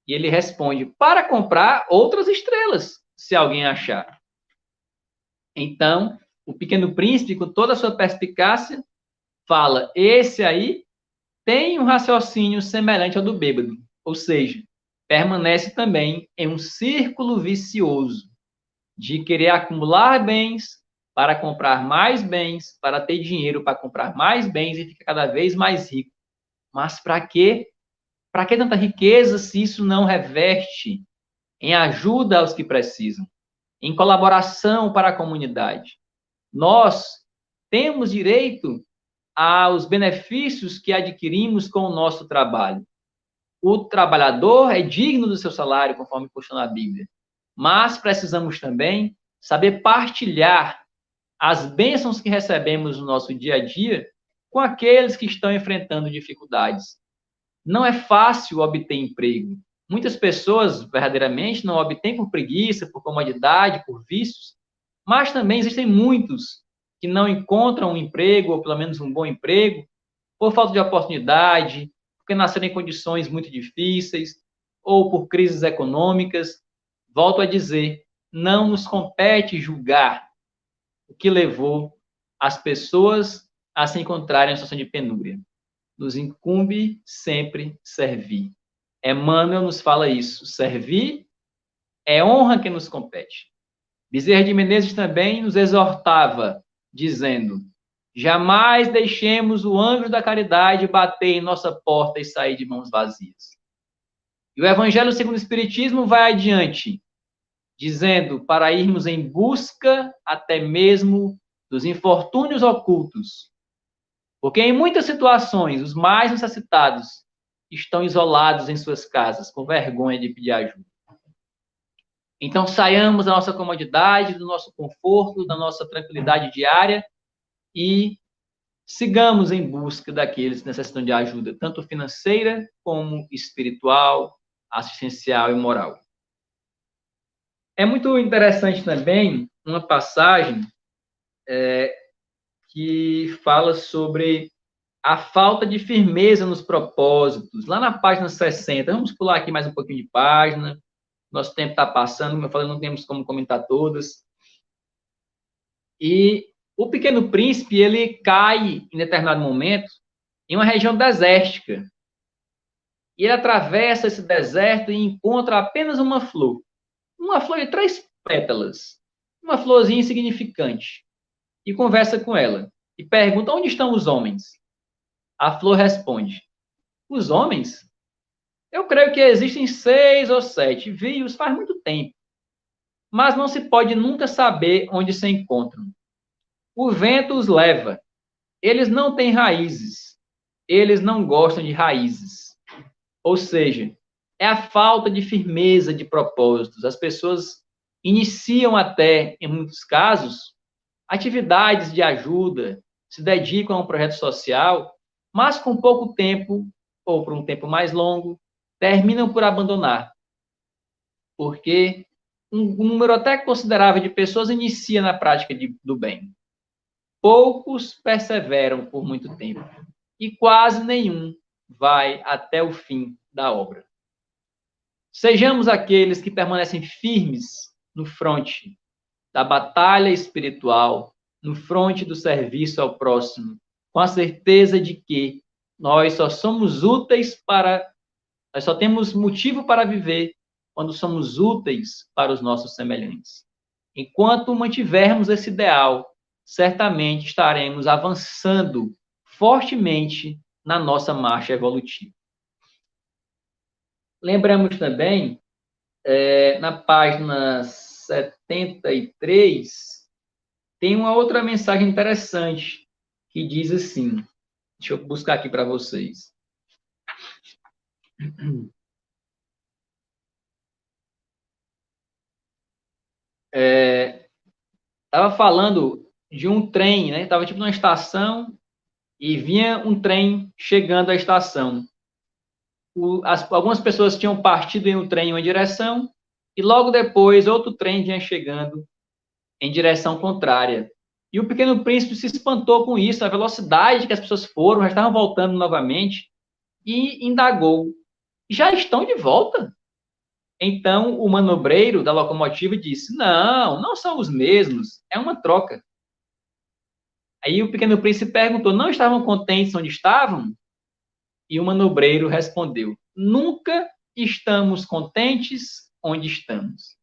C: E ele responde, para comprar outras estrelas, se alguém achar. Então, o Pequeno Príncipe, com toda a sua perspicácia, fala, esse aí tem um raciocínio semelhante ao do bêbado, ou seja, permanece também em um círculo vicioso de querer acumular bens para comprar mais bens, para ter dinheiro para comprar mais bens e ficar cada vez mais rico. Mas para quê? Para que tanta riqueza se isso não reverte em ajuda aos que precisam, em colaboração para a comunidade? Nós temos direito aos benefícios que adquirimos com o nosso trabalho. O trabalhador é digno do seu salário, conforme consta na Bíblia. Mas precisamos também saber partilhar as bênçãos que recebemos no nosso dia a dia com aqueles que estão enfrentando dificuldades. Não é fácil obter emprego. Muitas pessoas, verdadeiramente, não obtêm por preguiça, por comodidade, por vícios, mas também existem muitos que não encontram um emprego, ou pelo menos um bom emprego, por falta de oportunidade, porque nasceram em condições muito difíceis, ou por crises econômicas. Volto a dizer, não nos compete julgar o que levou as pessoas a se encontrarem em situação de penúria. Nos incumbe sempre servir. Emmanuel nos fala isso. Servir é honra que nos compete. Bezerra de Menezes também nos exortava, dizendo, jamais deixemos o anjo da caridade bater em nossa porta e sair de mãos vazias. E o Evangelho segundo o Espiritismo vai adiante, dizendo para irmos em busca até mesmo dos infortúnios ocultos. Porque em muitas situações, os mais necessitados estão isolados em suas casas, com vergonha de pedir ajuda. Então, saiamos da nossa comodidade, do nosso conforto, da nossa tranquilidade diária e sigamos em busca daqueles que necessitam de ajuda, tanto financeira como espiritual, assistencial e moral. É muito interessante também uma passagem que fala sobre a falta de firmeza nos propósitos, lá na página 60. Vamos pular aqui mais um pouquinho de página. Nosso tempo está passando, como eu falei, não temos como comentar todas. E o Pequeno Príncipe, ele cai, em determinado momento, em uma região desértica. E ele atravessa esse deserto e encontra apenas uma flor. Uma flor de 3 pétalas. Uma florzinha insignificante. E conversa com ela. E pergunta, onde estão os homens? A flor responde, os homens? Eu creio que existem 6 ou 7. Vi-os faz muito tempo. Mas não se pode nunca saber onde se encontram. O vento os leva. Eles não têm raízes. Eles não gostam de raízes. Ou seja, é a falta de firmeza de propósitos. As pessoas iniciam até, em muitos casos, atividades de ajuda, se dedicam a um projeto social, mas com pouco tempo, ou por um tempo mais longo, terminam por abandonar. Porque um número até considerável de pessoas inicia na prática do bem. Poucos perseveram por muito tempo. E quase nenhum vai até o fim da obra. Sejamos aqueles que permanecem firmes no fronte da batalha espiritual, no fronte do serviço ao próximo, com a certeza de que nós só somos úteis nós só temos motivo para viver quando somos úteis para os nossos semelhantes. Enquanto mantivermos esse ideal, certamente estaremos avançando fortemente na nossa marcha evolutiva. Lembramos também, na página 73, tem uma outra mensagem interessante, que diz assim, deixa eu buscar aqui para vocês. Estava falando de um trem, né? Estava tipo numa estação e vinha um trem chegando à estação. Algumas pessoas tinham partido em um trem em uma direção E logo depois, outro trem vinha chegando em direção contrária. E o Pequeno Príncipe se espantou com isso, a velocidade que as pessoas foram, já estavam voltando novamente, e indagou: já estão de volta? Então, o manobreiro da locomotiva disse: não, não são os mesmos, é uma troca. Aí o Pequeno Príncipe perguntou: não estavam contentes onde estavam? E o manobreiro respondeu: nunca estamos contentes onde estamos.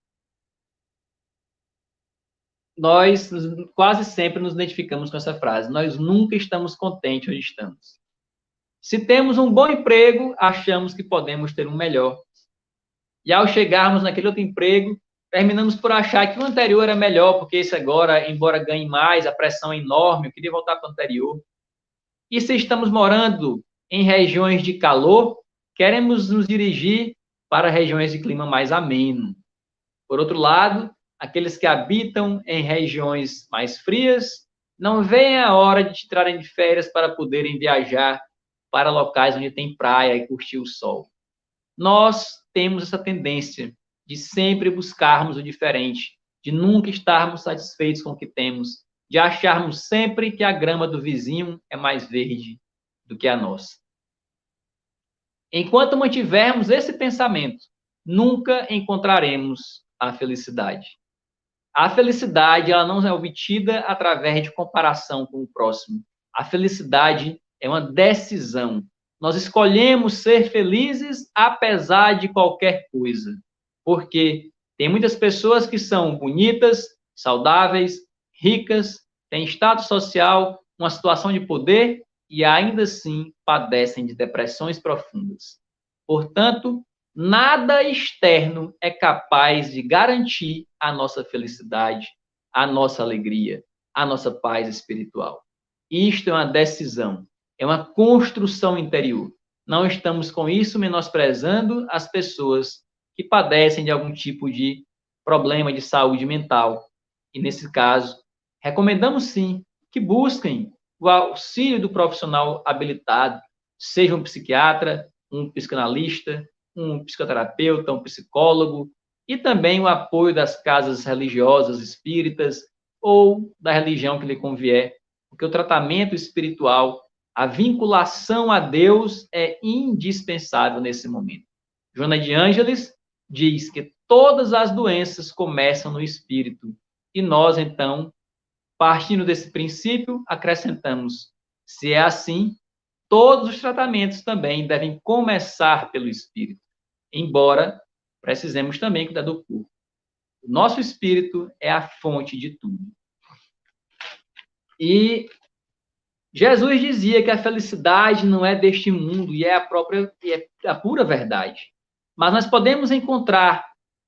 C: Nós quase sempre nos identificamos com essa frase: nós nunca estamos contentes onde estamos. Se temos um bom emprego, achamos que podemos ter um melhor. E ao chegarmos naquele outro emprego, terminamos por achar que o anterior era melhor, porque esse agora, embora ganhe mais, a pressão é enorme, eu queria voltar para o anterior. E se estamos morando em regiões de calor, queremos nos dirigir para regiões de clima mais ameno. Por outro lado, aqueles que habitam em regiões mais frias não veem a hora de tirarem de férias para poderem viajar para locais onde tem praia e curtir o sol. Nós temos essa tendência de sempre buscarmos o diferente, de nunca estarmos satisfeitos com o que temos, de acharmos sempre que a grama do vizinho é mais verde do que a nossa. Enquanto mantivermos esse pensamento, nunca encontraremos a felicidade. A felicidade, ela não é obtida através de comparação com o próximo. A felicidade é uma decisão. Nós escolhemos ser felizes apesar de qualquer coisa. Porque tem muitas pessoas que são bonitas, saudáveis, ricas, têm status social, uma situação de poder e ainda assim padecem de depressões profundas. Portanto, nada externo é capaz de garantir a nossa felicidade, a nossa alegria, a nossa paz espiritual. Isto é uma decisão, é uma construção interior. Não estamos com isso menosprezando as pessoas que padecem de algum tipo de problema de saúde mental. E nesse caso, recomendamos sim que busquem o auxílio do profissional habilitado, seja um psiquiatra, um psicanalista, um psicoterapeuta, um psicólogo, e também o apoio das casas religiosas espíritas ou da religião que lhe convier, porque o tratamento espiritual, a vinculação a Deus é indispensável nesse momento. Joana de Ângeles diz que todas as doenças começam no espírito, e nós, então, partindo desse princípio, acrescentamos: se é assim, todos os tratamentos também devem começar pelo espírito, embora precisemos também cuidar do corpo. O nosso espírito é a fonte de tudo. E Jesus dizia que a felicidade não é deste mundo e é a pura verdade. Mas nós podemos encontrar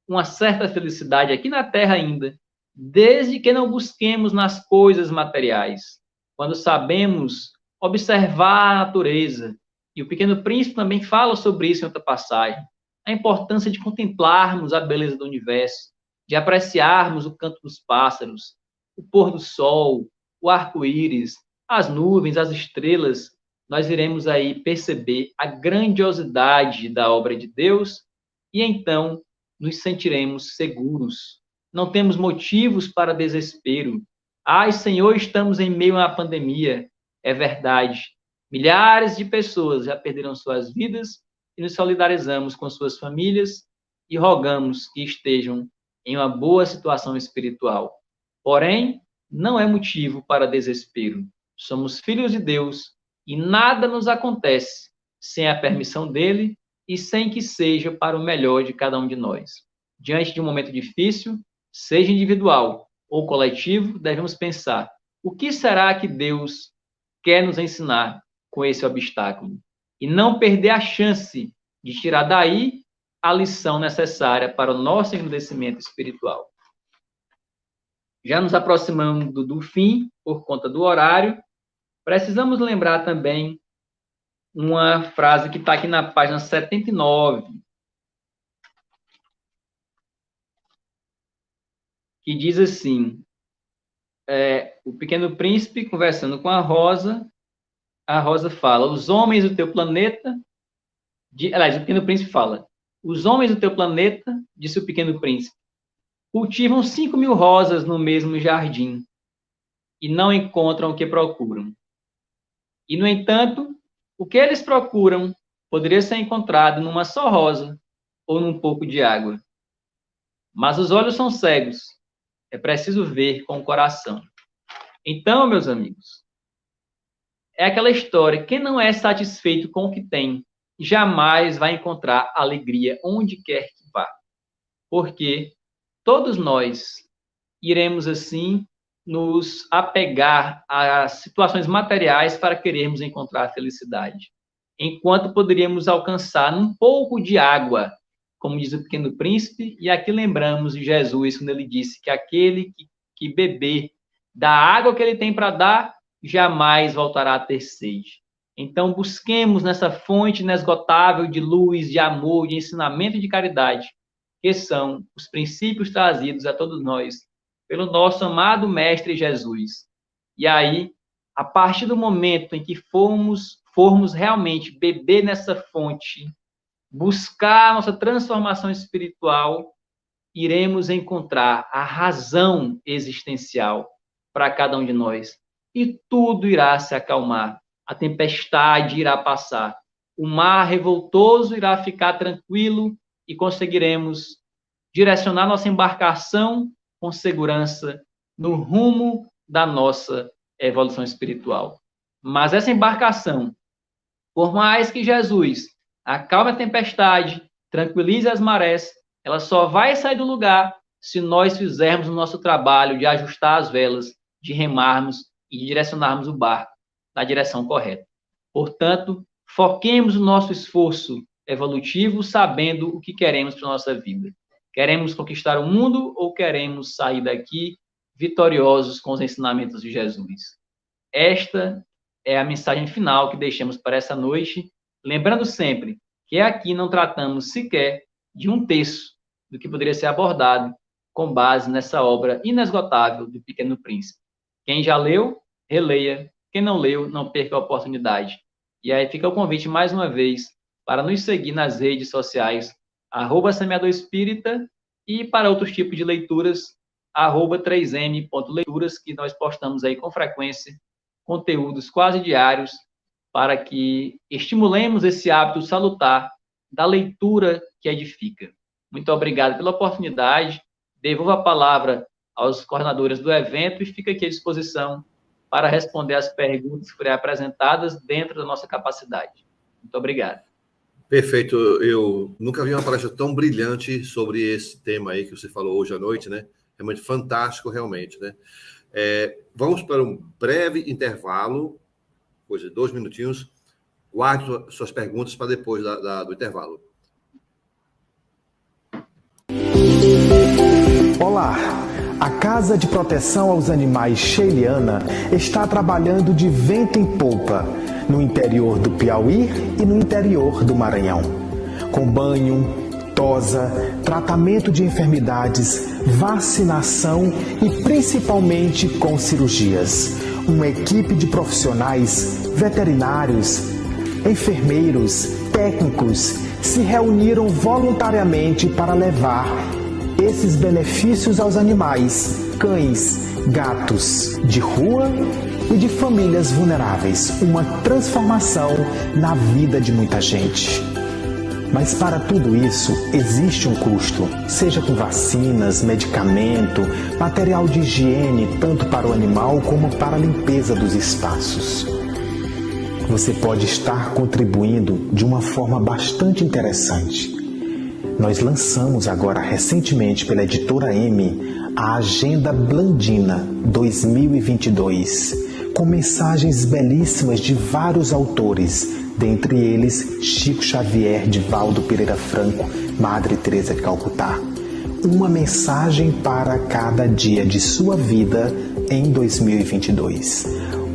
C: uma certa felicidade aqui na Terra ainda, desde que não busquemos nas coisas materiais. Quando sabemos observar a natureza, e o Pequeno Príncipe também fala sobre isso em outra passagem, a importância de contemplarmos a beleza do universo, de apreciarmos o canto dos pássaros, o pôr do sol, o arco-íris, as nuvens, as estrelas, nós iremos aí perceber a grandiosidade da obra de Deus e então nos sentiremos seguros. Não temos motivos para desespero. Ai, Senhor, estamos em meio a uma pandemia. É verdade. Milhares de pessoas já perderam suas vidas e nos solidarizamos com suas famílias e rogamos que estejam em uma boa situação espiritual. Porém, não é motivo para desespero. Somos filhos de Deus e nada nos acontece sem a permissão dele e sem que seja para o melhor de cada um de nós. Diante de um momento difícil, seja individual ou coletivo, devemos pensar: o que será que Deus quer nos ensinar com esse obstáculo? E não perder a chance de tirar daí a lição necessária para o nosso engrandecimento espiritual. Já nos aproximando do fim, por conta do horário, precisamos lembrar também uma frase que está aqui na página 79, que diz assim, o Pequeno Príncipe conversando com a Rosa fala: os homens do teu planeta, aliás, o Pequeno Príncipe fala: Os homens do teu planeta, disse o pequeno príncipe, cultivam 5.000 rosas no mesmo jardim e não encontram o que procuram. E, no entanto, o que eles procuram poderia ser encontrado numa só rosa ou num pouco de água. Mas os olhos são cegos. É preciso ver com o coração. Então, meus amigos, é aquela história, quem não é satisfeito com o que tem, jamais vai encontrar alegria onde quer que vá. Porque todos nós iremos, assim, nos apegar a situações materiais para querermos encontrar a felicidade. Enquanto poderíamos alcançar um pouco de água, como diz o pequeno príncipe, e aqui lembramos de Jesus, quando ele disse que aquele que beber da água que ele tem para dar, jamais voltará a ter sede. Então, busquemos nessa fonte inesgotável de luz, de amor, de ensinamento e de caridade, que são os princípios trazidos a todos nós pelo nosso amado Mestre Jesus. E aí, a partir do momento em que formos realmente beber nessa fonte, buscar a nossa transformação espiritual, iremos encontrar a razão existencial para cada um de nós. E tudo irá se acalmar. A tempestade irá passar. O mar revoltoso irá ficar tranquilo e conseguiremos direcionar nossa embarcação com segurança no rumo da nossa evolução espiritual. Mas essa embarcação, por mais que Jesus acalme a tempestade, tranquilize as marés, ela só vai sair do lugar se nós fizermos o nosso trabalho de ajustar as velas, de remarmos e de direcionarmos o barco na direção correta. Portanto, foquemos o nosso esforço evolutivo sabendo o que queremos para a nossa vida. Queremos conquistar o mundo ou queremos sair daqui vitoriosos com os ensinamentos de Jesus? Esta é a mensagem final que deixamos para essa noite, lembrando sempre que aqui não tratamos sequer de um terço do que poderia ser abordado com base nessa obra inesgotável do Pequeno Príncipe. Quem já leu, releia. Quem não leu, não perca a oportunidade. E aí fica o convite mais uma vez para nos seguir nas redes sociais, @semeadorespírita, e para outros tipos de leituras, @3m.leituras, que nós postamos aí com frequência conteúdos quase diários para que estimulemos esse hábito salutar da leitura que edifica. Muito obrigado pela oportunidade. Devolvo a palavra aos coordenadores do evento e fica aqui à disposição para responder as perguntas que forem apresentadas dentro da nossa capacidade. Muito obrigado.
B: Perfeito. Eu nunca vi uma palestra tão brilhante sobre esse tema aí que você falou hoje à noite, né? É muito fantástico, realmente, né? Vamos para um breve intervalo, coisa de 2 minutinhos. Guarde suas perguntas para depois do intervalo.
A: Olá! A Casa de Proteção aos Animais Sheiliana está trabalhando de vento em popa no interior do Piauí e no interior do Maranhão. Com banho, tosa, tratamento de enfermidades, vacinação e principalmente com cirurgias. Uma equipe de profissionais, veterinários, enfermeiros, técnicos se reuniram voluntariamente para levar esses benefícios aos animais, cães, gatos de rua e de famílias vulneráveis. Uma transformação na vida de muita gente. Mas para tudo isso existe um custo, seja com vacinas, medicamento, material de higiene, tanto para o animal como para a limpeza dos espaços. Você pode estar contribuindo de uma forma bastante interessante. Nós lançamos agora recentemente pela Editora M a Agenda Blandina 2022, com mensagens belíssimas de vários autores, dentre eles Chico Xavier, Divaldo Pereira Franco, Madre Teresa de Calcutá. Uma mensagem para cada dia de sua vida em 2022.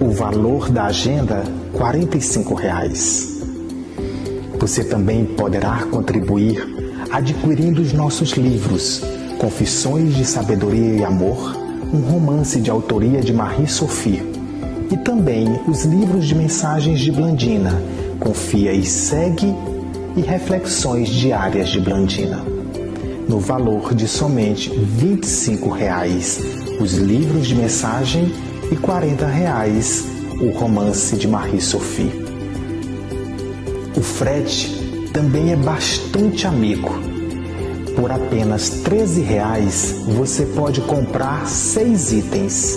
A: O valor da agenda, R$ 45. Você também poderá contribuir adquirindo os nossos livros Confissões de Sabedoria e Amor, um romance de autoria de Marie Sophie, e também os livros de mensagens de Blandina, Confia e Segue, e reflexões diárias de Blandina. No valor de somente R$ 25,00 os livros de mensagem e R$ 40,00 o romance de Marie Sophie. O frete também é bastante amigo. Por apenas R$ 13,00 você pode comprar 6 itens,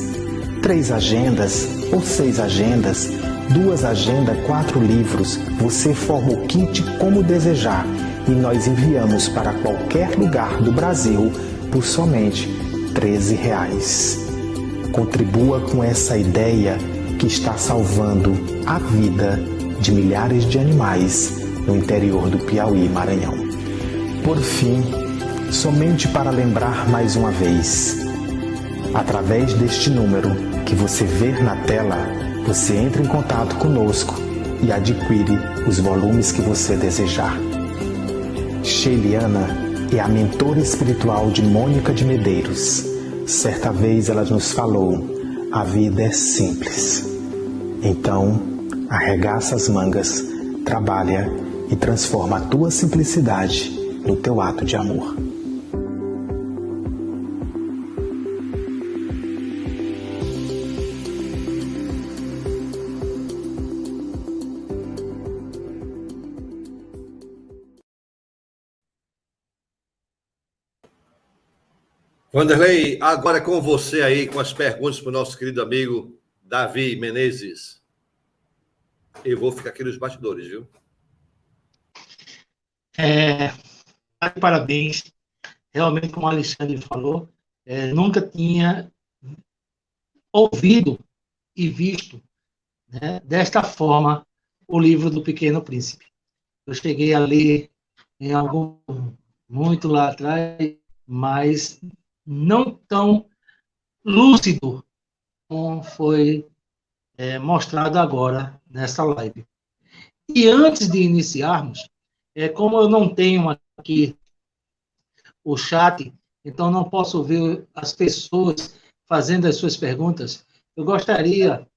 A: 3 agendas ou 6 agendas, 2 agendas, 4 livros. Você forma o kit como desejar e nós enviamos para qualquer lugar do Brasil por somente R$ 13,00. Contribua com essa ideia que está salvando a vida de milhares de animais no interior do Piauí e Maranhão. Por fim, somente para lembrar mais uma vez, através deste número que você vê na tela, você entra em contato conosco e adquire os volumes que você desejar. Sheiliana é a mentora espiritual de Mônica de Medeiros. Certa vez ela nos falou: a vida é simples. Então, arregaça as mangas, trabalha e transforma a tua simplicidade no teu ato de amor.
B: Wanderley, agora é com você aí, com as perguntas para o nosso querido amigo Davi Menezes. Eu vou ficar aqui nos bastidores, viu?
D: Parabéns. Realmente, como o Alexandre falou, nunca tinha ouvido e visto, né, desta forma o livro do Pequeno Príncipe. Eu cheguei a ler em algum muito lá atrás, mas não tão lúcido como foi mostrado agora nessa live. E antes de iniciarmos, como eu não tenho aqui o chat, então não posso ver as pessoas fazendo as suas perguntas, eu gostaria,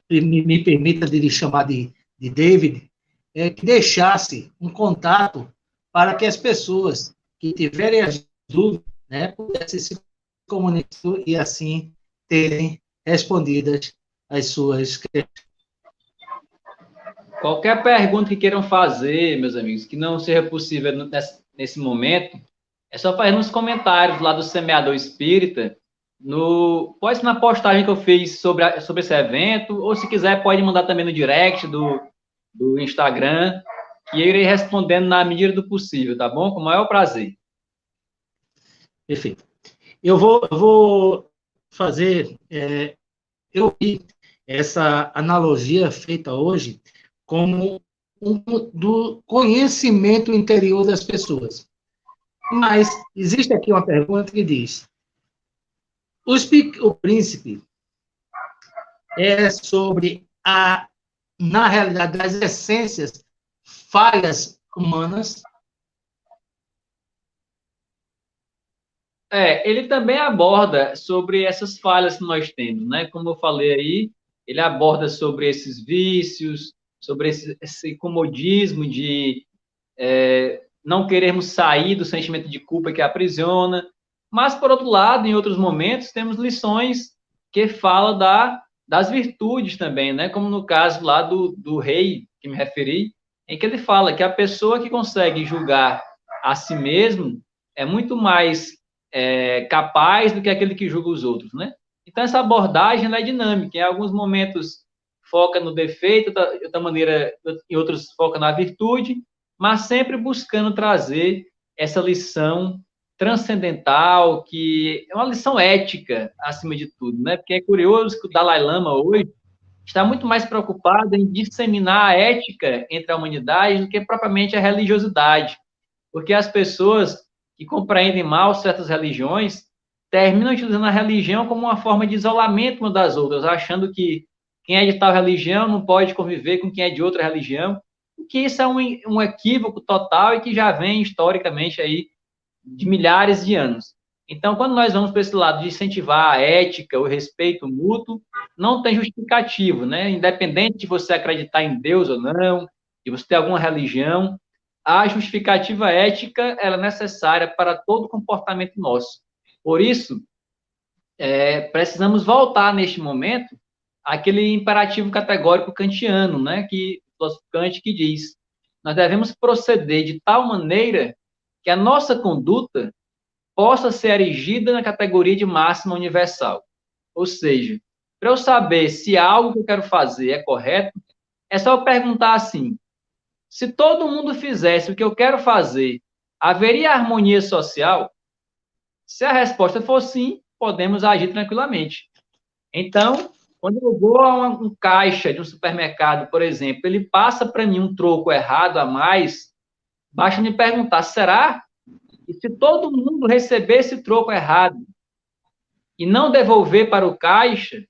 D: me permita de lhe chamar de David, que deixasse um contato para que as pessoas que tiverem as dúvidas, né, pudessem se comunicar e assim terem respondidas as suas questões.
C: Qualquer pergunta que queiram fazer, meus amigos, que não seja possível nesse momento, é só fazer nos comentários lá do Semeador Espírita, pode ser na postagem que eu fiz sobre esse evento, ou se quiser pode mandar também no direct do Instagram, que eu irei respondendo na medida do possível, tá bom? Com o maior prazer.
D: Perfeito. Eu vou fazer, eu vi essa analogia feita hoje como do conhecimento interior das pessoas. Mas existe aqui uma pergunta que diz: o príncipe é sobre na realidade, as essências falhas humanas?
C: Ele também aborda sobre essas falhas que nós temos, né? Como eu falei aí, ele aborda sobre esses vícios, sobre esse comodismo de não querermos sair do sentimento de culpa que aprisiona. Mas, por outro lado, em outros momentos, temos lições que falam das virtudes também, né? Como no caso lá do rei, que me referi, em que ele fala que a pessoa que consegue julgar a si mesmo é muito mais capaz do que aquele que julga os outros, né? Então, essa abordagem ela é dinâmica. Em alguns momentos, foca no defeito, de outra maneira, em outros, foca na virtude, mas sempre buscando trazer essa lição transcendental, que é uma lição ética, acima de tudo, né? Porque é curioso que o Dalai Lama hoje está muito mais preocupado em disseminar a ética entre a humanidade do que propriamente a religiosidade, porque as pessoas que compreendem mal certas religiões terminam utilizando a religião como uma forma de isolamento uma das outras, achando que quem é de tal religião não pode conviver com quem é de outra religião, que isso é um equívoco total e que já vem historicamente aí de milhares de anos. Então, quando nós vamos para esse lado de incentivar a ética, o respeito mútuo, não tem justificativo, né? Independente de você acreditar em Deus ou não, de de você ter alguma religião, a justificativa ética ela é necessária para todo comportamento nosso. Por isso, precisamos voltar neste momento àquele imperativo categórico kantiano, né, que o filósofo Kant que diz: nós devemos proceder de tal maneira que a nossa conduta possa ser erigida na categoria de máxima universal. Ou seja, para eu saber se algo que eu quero fazer é correto, é só eu perguntar assim: se todo mundo fizesse o que eu quero fazer, haveria harmonia social? Se a resposta for sim, podemos agir tranquilamente. Então, quando eu vou a um caixa de um supermercado, por exemplo, ele passa para mim um troco errado a mais, basta me perguntar: será? E se todo mundo receber esse troco errado e não devolver para o caixa,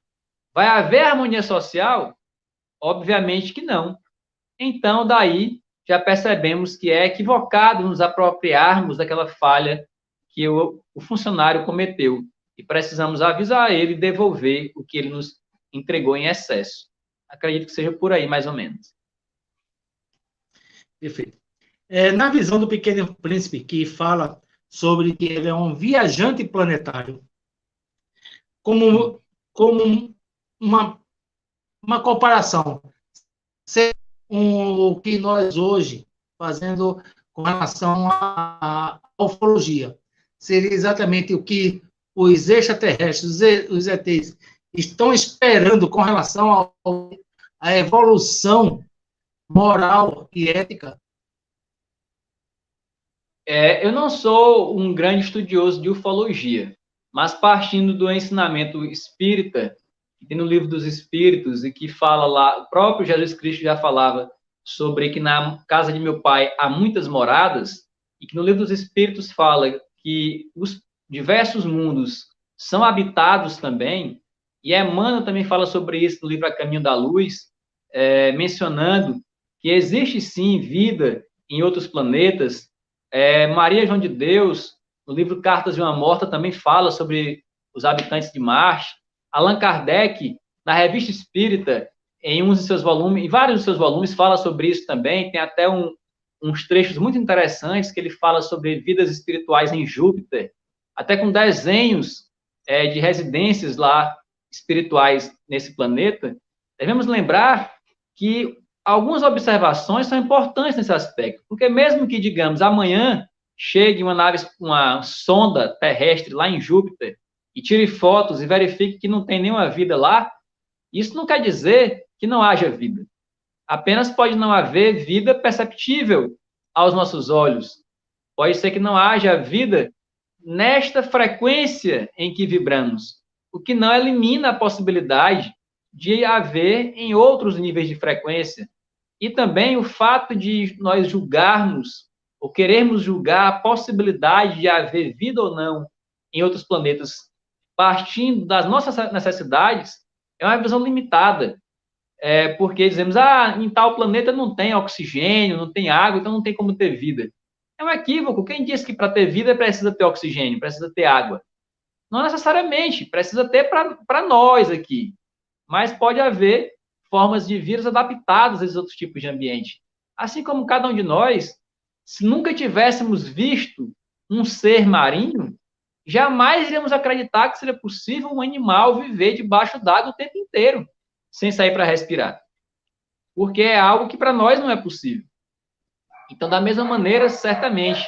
C: vai haver harmonia social? Obviamente que não. Então, daí, já percebemos que é equivocado nos apropriarmos daquela falha que o funcionário cometeu. E precisamos avisar ele e devolver o que ele nos entregou em excesso. Acredito que seja por aí, mais ou menos.
D: Perfeito. Na visão do Pequeno Príncipe, que fala sobre que ele é um viajante planetário, como uma comparação, ser o que nós hoje, fazendo com relação à ufologia, seria exatamente o que os extraterrestres, os ETs, estão esperando com relação à evolução moral e ética?
C: Eu não sou um grande estudioso de ufologia, mas partindo do ensinamento espírita, que tem no Livro dos Espíritos, e que fala lá, o próprio Jesus Cristo já falava sobre que na casa de meu pai há muitas moradas, e que no Livro dos Espíritos fala que os diversos mundos são habitados também, e Emmanuel também fala sobre isso no livro A Caminho da Luz, mencionando que existe sim vida em outros planetas. Maria João de Deus, no livro Cartas de uma Morta, também fala sobre os habitantes de Marte. Allan Kardec, na Revista Espírita, em um de seus volumes, em vários de seus volumes, fala sobre isso também. Tem até uns trechos muito interessantes que ele fala sobre vidas espirituais em Júpiter, até com desenhos de residências lá espirituais nesse planeta. Devemos lembrar que algumas observações são importantes nesse aspecto, porque mesmo que, digamos, amanhã chegue uma sonda terrestre lá em Júpiter e tire fotos e verifique que não tem nenhuma vida lá, isso não quer dizer que não haja vida. Apenas pode não haver vida perceptível aos nossos olhos. Pode ser que não haja vida nesta frequência em que vibramos, o que não elimina a possibilidade de haver em outros níveis de frequência. E também o fato de nós julgarmos, ou querermos julgar a possibilidade de haver vida ou não em outros planetas, partindo das nossas necessidades, é uma visão limitada. Porque dizemos, em tal planeta não tem oxigênio, não tem água, então não tem como ter vida. É um equívoco. Quem disse que para ter vida precisa ter oxigênio, precisa ter água? Não necessariamente, precisa ter para nós aqui. Mas pode haver formas de vírus adaptadas a esses outros tipos de ambiente. Assim como cada um de nós, se nunca tivéssemos visto um ser marinho, jamais iríamos acreditar que seria possível um animal viver debaixo d'água o tempo inteiro, sem sair para respirar. Porque é algo que para nós não é possível. Então, da mesma maneira, certamente,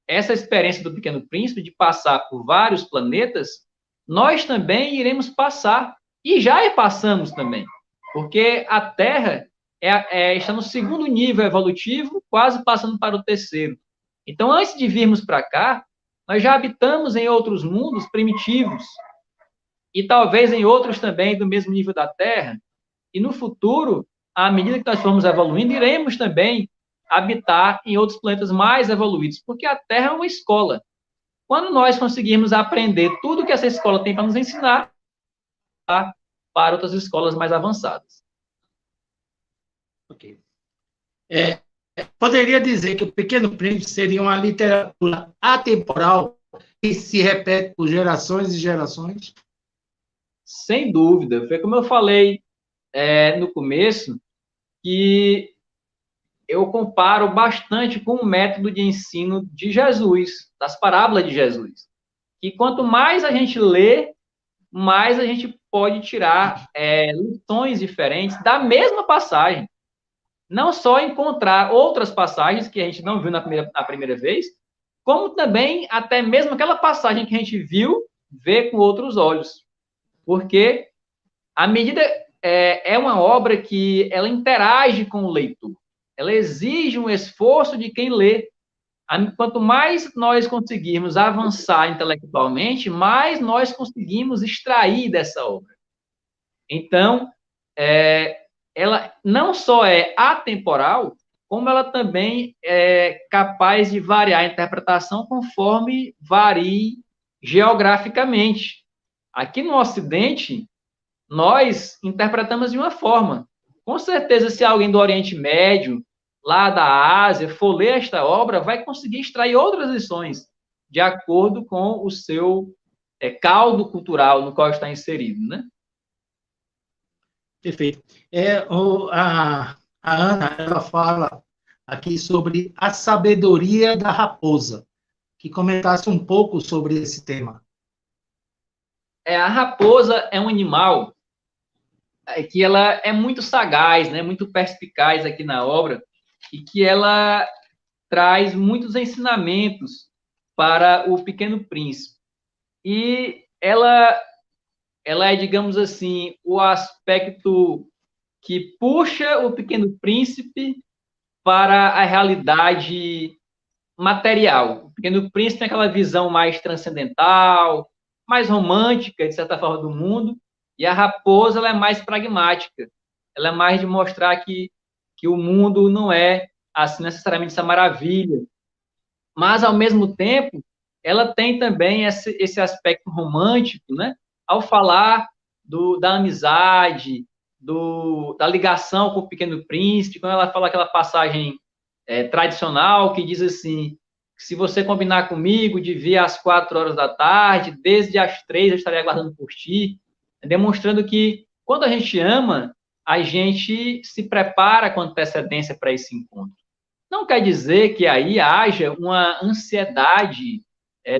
C: essa experiência do Pequeno Príncipe de passar por vários planetas, nós também iremos passar, e já passamos também, porque a Terra está no segundo nível evolutivo, quase passando para o terceiro. Então, antes de virmos para cá, nós já habitamos em outros mundos primitivos, e talvez em outros também do mesmo nível da Terra, e no futuro, à medida que nós formos evoluindo, iremos também habitar em outros planetas mais evoluídos, porque a Terra é uma escola. Quando nós conseguirmos aprender tudo que essa escola tem para nos ensinar, para outras escolas mais avançadas.
D: Ok. Poderia dizer que o Pequeno Príncipe seria uma literatura atemporal que se repete por gerações e gerações?
C: Sem dúvida. Foi como eu falei no começo, que eu comparo bastante com o método de ensino de Jesus, das parábolas de Jesus. E quanto mais a gente lê, mais a gente pode tirar lições diferentes da mesma passagem. Não só encontrar outras passagens que a gente não viu na primeira vez, como também até mesmo aquela passagem que a gente viu, ver com outros olhos. Porque a medida é uma obra que ela interage com o leitor. Ela exige um esforço de quem lê. Quanto mais nós conseguirmos avançar intelectualmente, mais nós conseguimos extrair dessa obra. Então, ela não só é atemporal, como ela também é capaz de variar a interpretação conforme varie geograficamente. Aqui no Ocidente, nós interpretamos de uma forma. Com certeza, se alguém do Oriente Médio, lá da Ásia, for ler esta obra, vai conseguir extrair outras lições, de acordo com o seu caldo cultural no qual está inserido, né?
D: Perfeito. A Ana, ela fala aqui sobre a sabedoria da raposa, que comentasse um pouco sobre esse tema.
C: A raposa é um animal que ela é muito sagaz, né, muito perspicaz aqui na obra, e que ela traz muitos ensinamentos para o Pequeno Príncipe. E ela é, digamos assim, o aspecto que puxa o Pequeno Príncipe para a realidade material. O Pequeno Príncipe tem aquela visão mais transcendental, mais romântica, de certa forma, do mundo, e a raposa ela é mais pragmática. Ela é mais de mostrar que o mundo não é assim necessariamente essa maravilha. Mas, ao mesmo tempo, ela tem também esse aspecto romântico, né? Ao falar da amizade, da ligação com o Pequeno Príncipe, quando ela fala aquela passagem tradicional que diz assim: se você combinar comigo de vir às 4 horas da tarde, desde as 3 eu estarei aguardando por ti, demonstrando que quando a gente ama, a gente se prepara com antecedência para esse encontro. Não quer dizer que aí haja uma ansiedade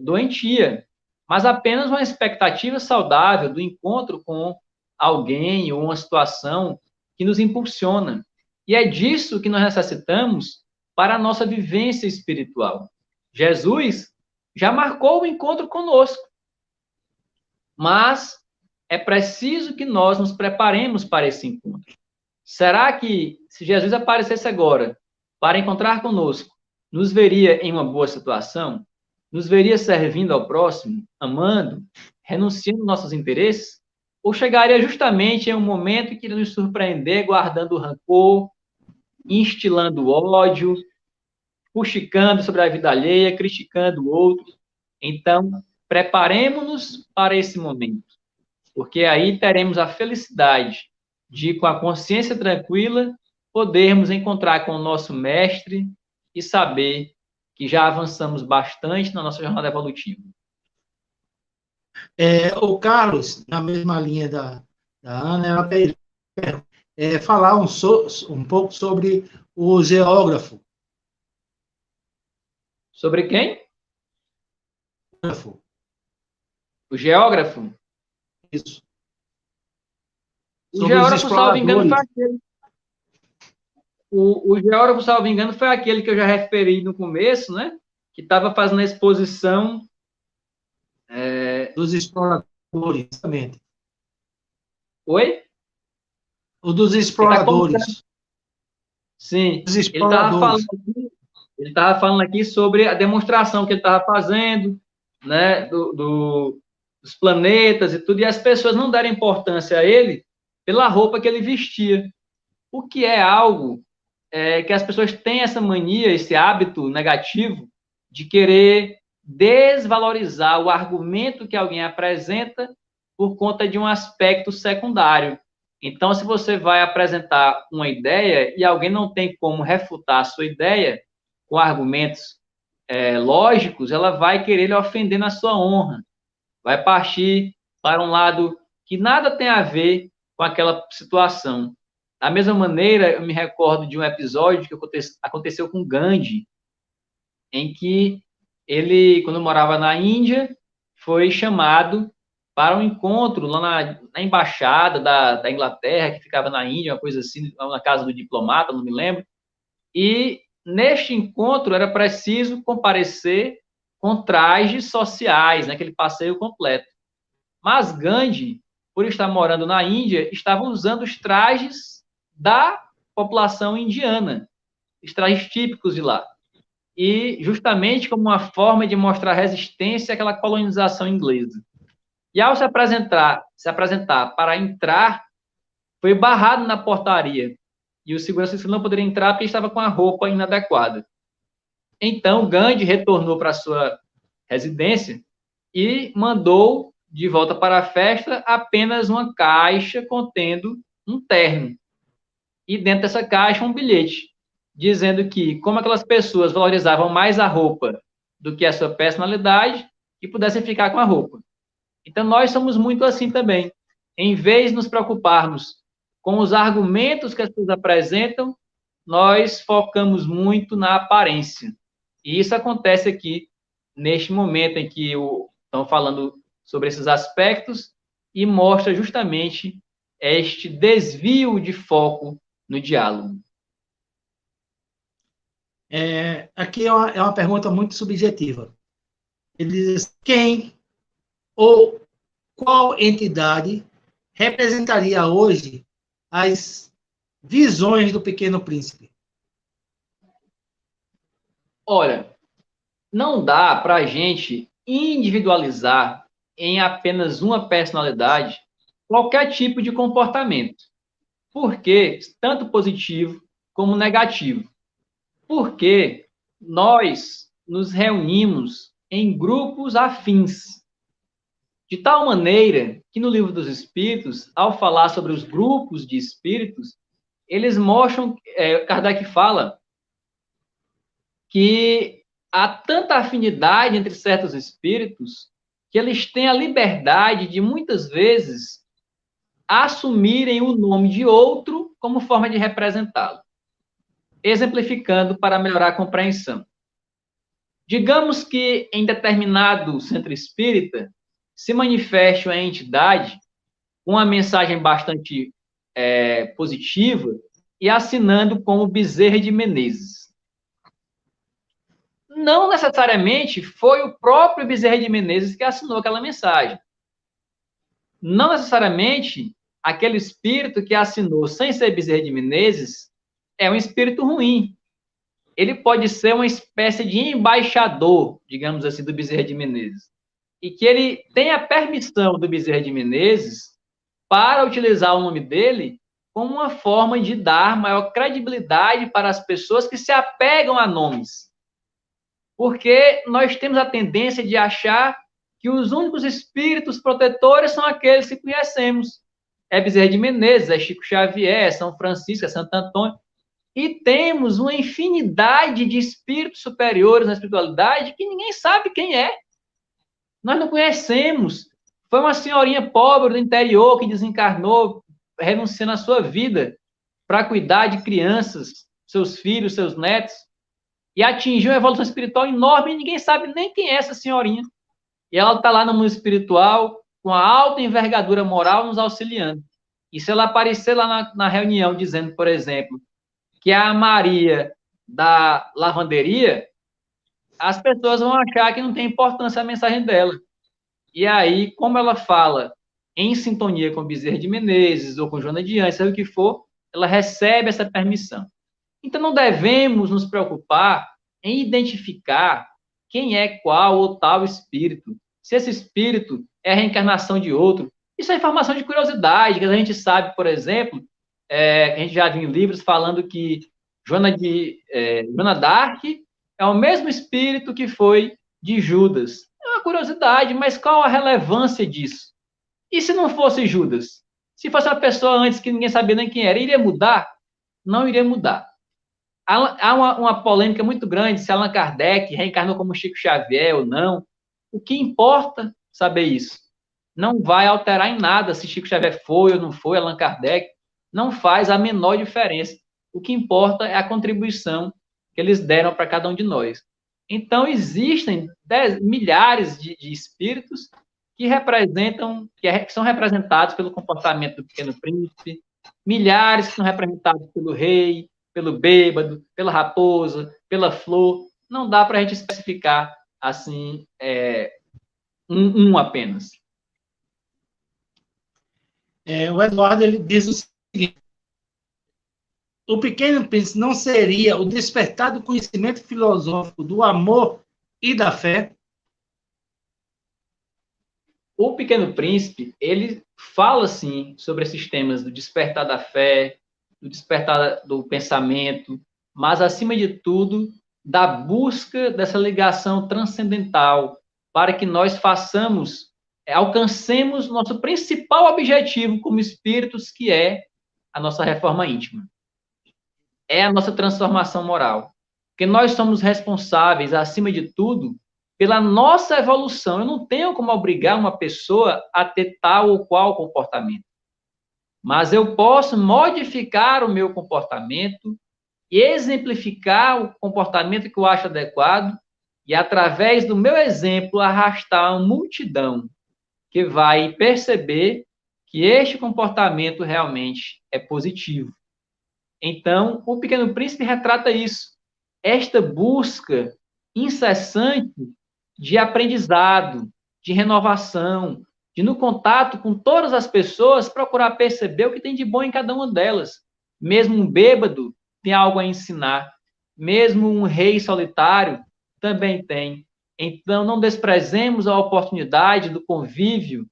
C: doentia, mas apenas uma expectativa saudável do encontro com alguém ou uma situação que nos impulsiona. E é disso que nós necessitamos para a nossa vivência espiritual. Jesus já marcou o encontro conosco, mas é preciso que nós nos preparemos para esse encontro. Será que, se Jesus aparecesse agora para encontrar conosco, nos veria em uma boa situação? Nos veria servindo ao próximo, amando, renunciando aos nossos interesses? Ou chegaria justamente em um momento que iria nos surpreender guardando o rancor, instilando ódio, fuxicando sobre a vida alheia, criticando o outro? Então, preparemos-nos para esse momento, porque aí teremos a felicidade de, com a consciência tranquila, podermos encontrar com o nosso mestre e saber que já avançamos bastante na nossa jornada evolutiva.
D: O Carlos, na mesma linha da Ana, ela quer falar um pouco sobre o geógrafo.
C: Sobre quem?
D: Geógrafo.
C: O geógrafo?
D: Isso.
C: O geógrafo, salvo engano, foi aquele. O geógrafo, salvo engano, foi aquele que eu já referi no começo, né? Que estava fazendo a exposição
D: dos exploradores, exatamente.
C: Oi?
D: O dos exploradores.
C: Sim.
D: Dos exploradores.
C: Ele estava falando aqui sobre a demonstração que ele estava fazendo, né? Dos planetas e tudo, e as pessoas não deram importância a ele pela roupa que ele vestia. O que é algo que as pessoas têm essa mania, esse hábito negativo de querer desvalorizar o argumento que alguém apresenta por conta de um aspecto secundário. Então, se você vai apresentar uma ideia e alguém não tem como refutar a sua ideia com argumentos lógicos, ela vai querer lhe ofender na sua honra. Vai partir para um lado que nada tem a ver com aquela situação. Da mesma maneira, eu me recordo de um episódio que aconteceu com Gandhi, em que ele, quando morava na Índia, foi chamado para um encontro lá na embaixada da Inglaterra, que ficava na Índia, uma coisa assim, na casa do diplomata, não me lembro. E neste encontro era preciso comparecer com trajes sociais, naquele passeio completo. Mas Gandhi, por estar morando na Índia, estava usando os trajes da população indiana, os trajes típicos de lá. E justamente como uma forma de mostrar resistência àquela colonização inglesa. E ao se apresentar para entrar, foi barrado na portaria. E o segurança disse que não poderia entrar porque estava com a roupa inadequada. Então, Gandhi retornou para sua residência e mandou de volta para a festa apenas uma caixa contendo um terno. E dentro dessa caixa um bilhete, dizendo que, como aquelas pessoas valorizavam mais a roupa do que a sua personalidade, que pudessem ficar com a roupa. Então, nós somos muito assim também. Em vez de nos preocuparmos com os argumentos que as pessoas apresentam, nós focamos muito na aparência. E isso acontece aqui, neste momento em que estão falando sobre esses aspectos, e mostra justamente este desvio de foco no diálogo.
D: Aqui é uma pergunta muito subjetiva. Ele diz: quem ou qual entidade representaria hoje as visões do Pequeno Príncipe?
C: Olha, não dá para a gente individualizar em apenas uma personalidade qualquer tipo de comportamento. Porque, tanto positivo como negativo. Porque nós nos reunimos em grupos afins. De tal maneira que no Livro dos Espíritos, ao falar sobre os grupos de espíritos, eles mostram, Kardec fala, que há tanta afinidade entre certos espíritos que eles têm a liberdade de, muitas vezes, assumirem o nome de outro como forma de representá-lo. Exemplificando para melhorar a compreensão. Digamos que em determinado centro espírita se manifeste uma entidade com uma mensagem bastante positiva e assinando como Bezerra de Menezes. Não necessariamente foi o próprio Bezerra de Menezes que assinou aquela mensagem. Não necessariamente aquele espírito que assinou sem ser Bezerra de Menezes é um espírito ruim. Ele pode ser uma espécie de embaixador, digamos assim, do Bezerra de Menezes. E que ele tem a permissão do Bezerra de Menezes para utilizar o nome dele como uma forma de dar maior credibilidade para as pessoas que se apegam a nomes. Porque nós temos a tendência de achar que os únicos espíritos protetores são aqueles que conhecemos. É Bezerra de Menezes, é Chico Xavier, é São Francisco, é Santo Antônio. E temos uma infinidade de espíritos superiores na espiritualidade que ninguém sabe quem é. Nós não conhecemos. Foi uma senhorinha pobre do interior que desencarnou, renunciando à sua vida para cuidar de crianças, seus filhos, seus netos, e atingiu uma evolução espiritual enorme e ninguém sabe nem quem é essa senhorinha. E ela está lá no mundo espiritual, com a alta envergadura moral, nos auxiliando. E se ela aparecer lá na reunião dizendo, por exemplo, que é a Maria da lavanderia, as pessoas vão achar que não tem importância a mensagem dela. E aí, como ela fala em sintonia com Bezerra de Menezes ou com Joana de Anjos, seja o que for, ela recebe essa permissão. Então, não devemos nos preocupar em identificar quem é qual ou tal espírito. Se esse espírito é a reencarnação de outro, isso é informação de curiosidade, que a gente sabe, por exemplo, a gente já viu em livros falando que Joana d'Arc é o mesmo espírito que foi de Judas. É uma curiosidade, mas qual a relevância disso? E se não fosse Judas? Se fosse uma pessoa antes que ninguém sabia nem quem era, iria mudar? Não iria mudar. Há uma polêmica muito grande se Allan Kardec reencarnou como Chico Xavier ou não. O que importa saber isso? Não vai alterar em nada se Chico Xavier foi ou não foi Allan Kardec. não faz a menor diferença. O que importa é a contribuição que eles deram para cada um de nós. Então, existem milhares de espíritos que representam, que são representados pelo comportamento do Pequeno Príncipe, milhares que são representados pelo rei, pelo bêbado, pela raposa, pela flor. Não dá para a gente especificar assim um apenas.
D: O Eduardo ele diz o seguinte: o Pequeno Príncipe não seria o despertar do conhecimento filosófico, do amor e da fé?
C: O Pequeno Príncipe, ele fala, sim, sobre esses temas do despertar da fé, do despertar do pensamento, mas, acima de tudo, da busca dessa ligação transcendental, para que nós alcancemos nosso principal objetivo como espíritos, que é a nossa reforma íntima. É a nossa transformação moral. Porque nós somos responsáveis, acima de tudo, pela nossa evolução. Eu não tenho como obrigar uma pessoa a ter tal ou qual comportamento. Mas eu posso modificar o meu comportamento e exemplificar o comportamento que eu acho adequado e, através do meu exemplo, arrastar uma multidão que vai perceber que este comportamento realmente é positivo. Então, o Pequeno Príncipe retrata isso. Esta busca incessante de aprendizado, de renovação, de, no contato com todas as pessoas, procurar perceber o que tem de bom em cada uma delas. Mesmo um bêbado tem algo a ensinar. Mesmo um rei solitário também tem. Então, não desprezemos a oportunidade do convívio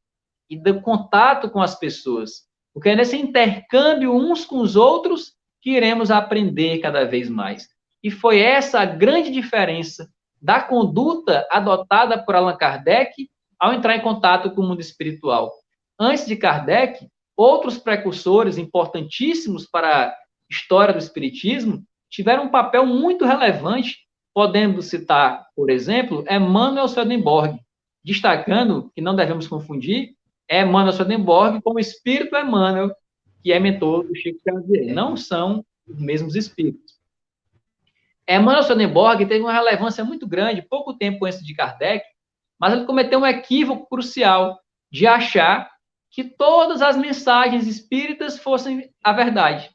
C: e do contato com as pessoas, porque é nesse intercâmbio uns com os outros que iremos aprender cada vez mais. E foi essa a grande diferença da conduta adotada por Allan Kardec ao entrar em contato com o mundo espiritual. Antes de Kardec, outros precursores importantíssimos para a história do espiritismo tiveram um papel muito relevante. Podemos citar, por exemplo, Emanuel Swedenborg, destacando que não devemos confundir Emanuel Swedenborg com o espírito Emmanuel, que é mentor do Chico Xavier. Não são os mesmos espíritos. Emanuel Swedenborg teve uma relevância muito grande, pouco tempo antes de Kardec, mas ele cometeu um equívoco crucial de achar que todas as mensagens espíritas fossem a verdade.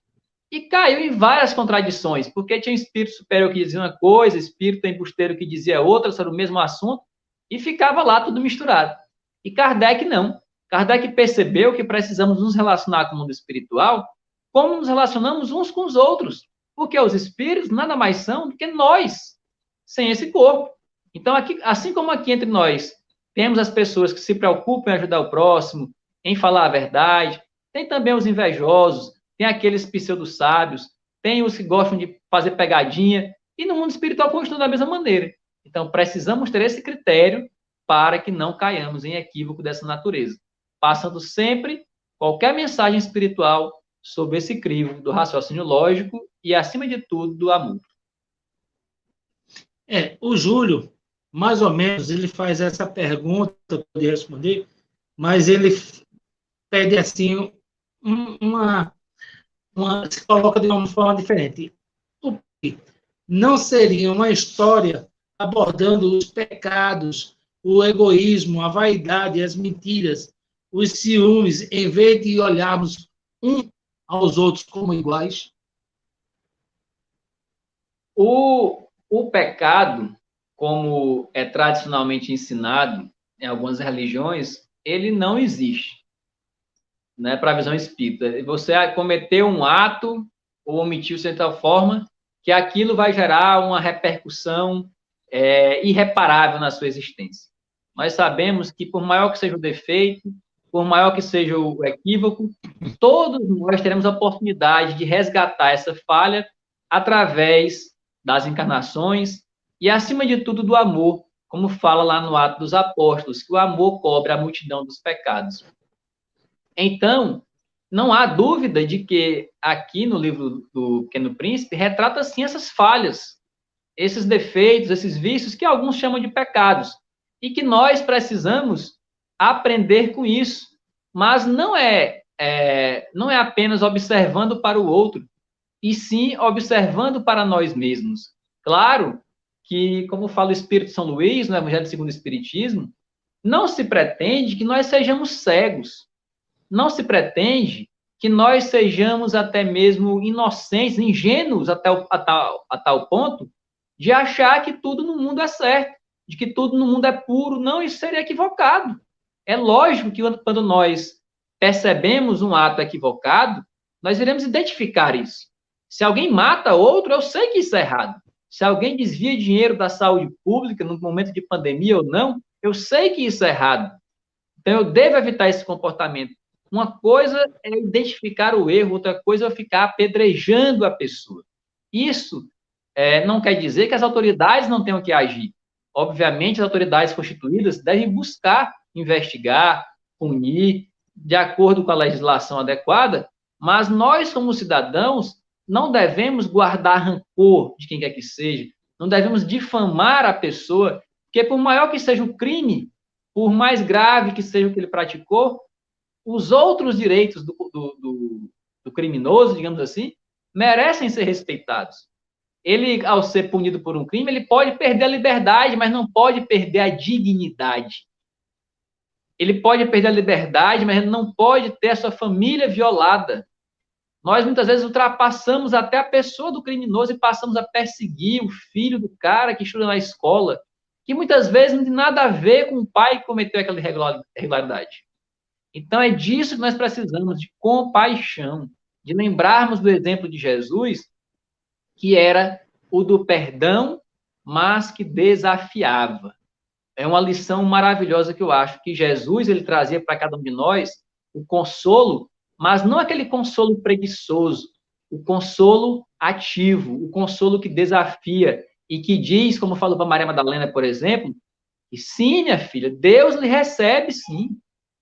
C: E caiu em várias contradições, porque tinha espírito superior que dizia uma coisa, espírito embusteiro que dizia outra sobre o mesmo assunto, e ficava lá tudo misturado. E Kardec não. Kardec percebeu que precisamos nos relacionar com o mundo espiritual como nos relacionamos uns com os outros, porque os espíritos nada mais são do que nós, sem esse corpo. Então, aqui, assim como aqui entre nós temos as pessoas que se preocupam em ajudar o próximo, em falar a verdade, tem também os invejosos, tem aqueles pseudo-sábios, tem os que gostam de fazer pegadinha, e no mundo espiritual continua da mesma maneira. Então, precisamos ter esse critério para que não caiamos em equívoco dessa natureza, passando sempre qualquer mensagem espiritual sob esse crivo do raciocínio lógico e, acima de tudo, do amor.
D: O Júlio, mais ou menos, ele faz essa pergunta para poder responder, mas ele pede assim se coloca de uma forma diferente. Não seria uma história abordando os pecados, o egoísmo, a vaidade, as mentiras, os ciúmes, em vez de olharmos um aos outros como iguais?
C: O pecado, como é tradicionalmente ensinado em algumas religiões, ele não existe, né, para a visão espírita. Você cometeu um ato ou omitiu de tal forma que aquilo vai gerar uma repercussão irreparável na sua existência. Nós sabemos que, por maior que seja o defeito, por maior que seja o equívoco, todos nós teremos a oportunidade de resgatar essa falha através das encarnações e, acima de tudo, do amor, como fala lá no Atos dos Apóstolos, que o amor cobre a multidão dos pecados. Então, não há dúvida de que aqui no livro do Pequeno Príncipe retrata, sim, essas falhas, esses defeitos, esses vícios que alguns chamam de pecados, e que nós precisamos aprender com isso. Mas não é não é apenas observando para o outro, e sim observando para nós mesmos. Claro que, como fala o Espírito São Luís, no Evangelho segundo o Espiritismo, não se pretende que nós sejamos cegos, não se pretende que nós sejamos até mesmo inocentes, ingênuos a tal ponto de achar que tudo no mundo é certo, de que tudo no mundo é puro. Não, isso seria equivocado. É lógico que quando nós percebemos um ato equivocado, nós iremos identificar isso. Se alguém mata outro, eu sei que isso é errado. Se alguém desvia dinheiro da saúde pública no momento de pandemia ou não, eu sei que isso é errado. Então, eu devo evitar esse comportamento. Uma coisa é identificar o erro, outra coisa é ficar apedrejando a pessoa. Isso não quer dizer que as autoridades não tenham que agir. Obviamente, as autoridades constituídas devem buscar investigar, punir, de acordo com a legislação adequada, mas nós, como cidadãos, não devemos guardar rancor de quem quer que seja, não devemos difamar a pessoa, porque por maior que seja o crime, por mais grave que seja o que ele praticou, os outros direitos do criminoso, digamos assim, merecem ser respeitados. Ele, ao ser punido por um crime, ele pode perder a liberdade, mas não pode perder a dignidade. Ele pode perder a liberdade, mas ele não pode ter a sua família violada. Nós, muitas vezes, ultrapassamos até a pessoa do criminoso e passamos a perseguir o filho do cara que estuda na escola, que muitas vezes não tem nada a ver com o pai que cometeu aquela irregularidade. Então, é disso que nós precisamos, de compaixão, de lembrarmos do exemplo de Jesus, que era o do perdão, mas que desafiava. É uma lição maravilhosa que eu acho que Jesus ele trazia para cada um de nós o consolo, mas não aquele consolo preguiçoso, o consolo ativo, o consolo que desafia e que diz, como falou para Maria Madalena, por exemplo, que sim, minha filha, Deus lhe recebe, sim.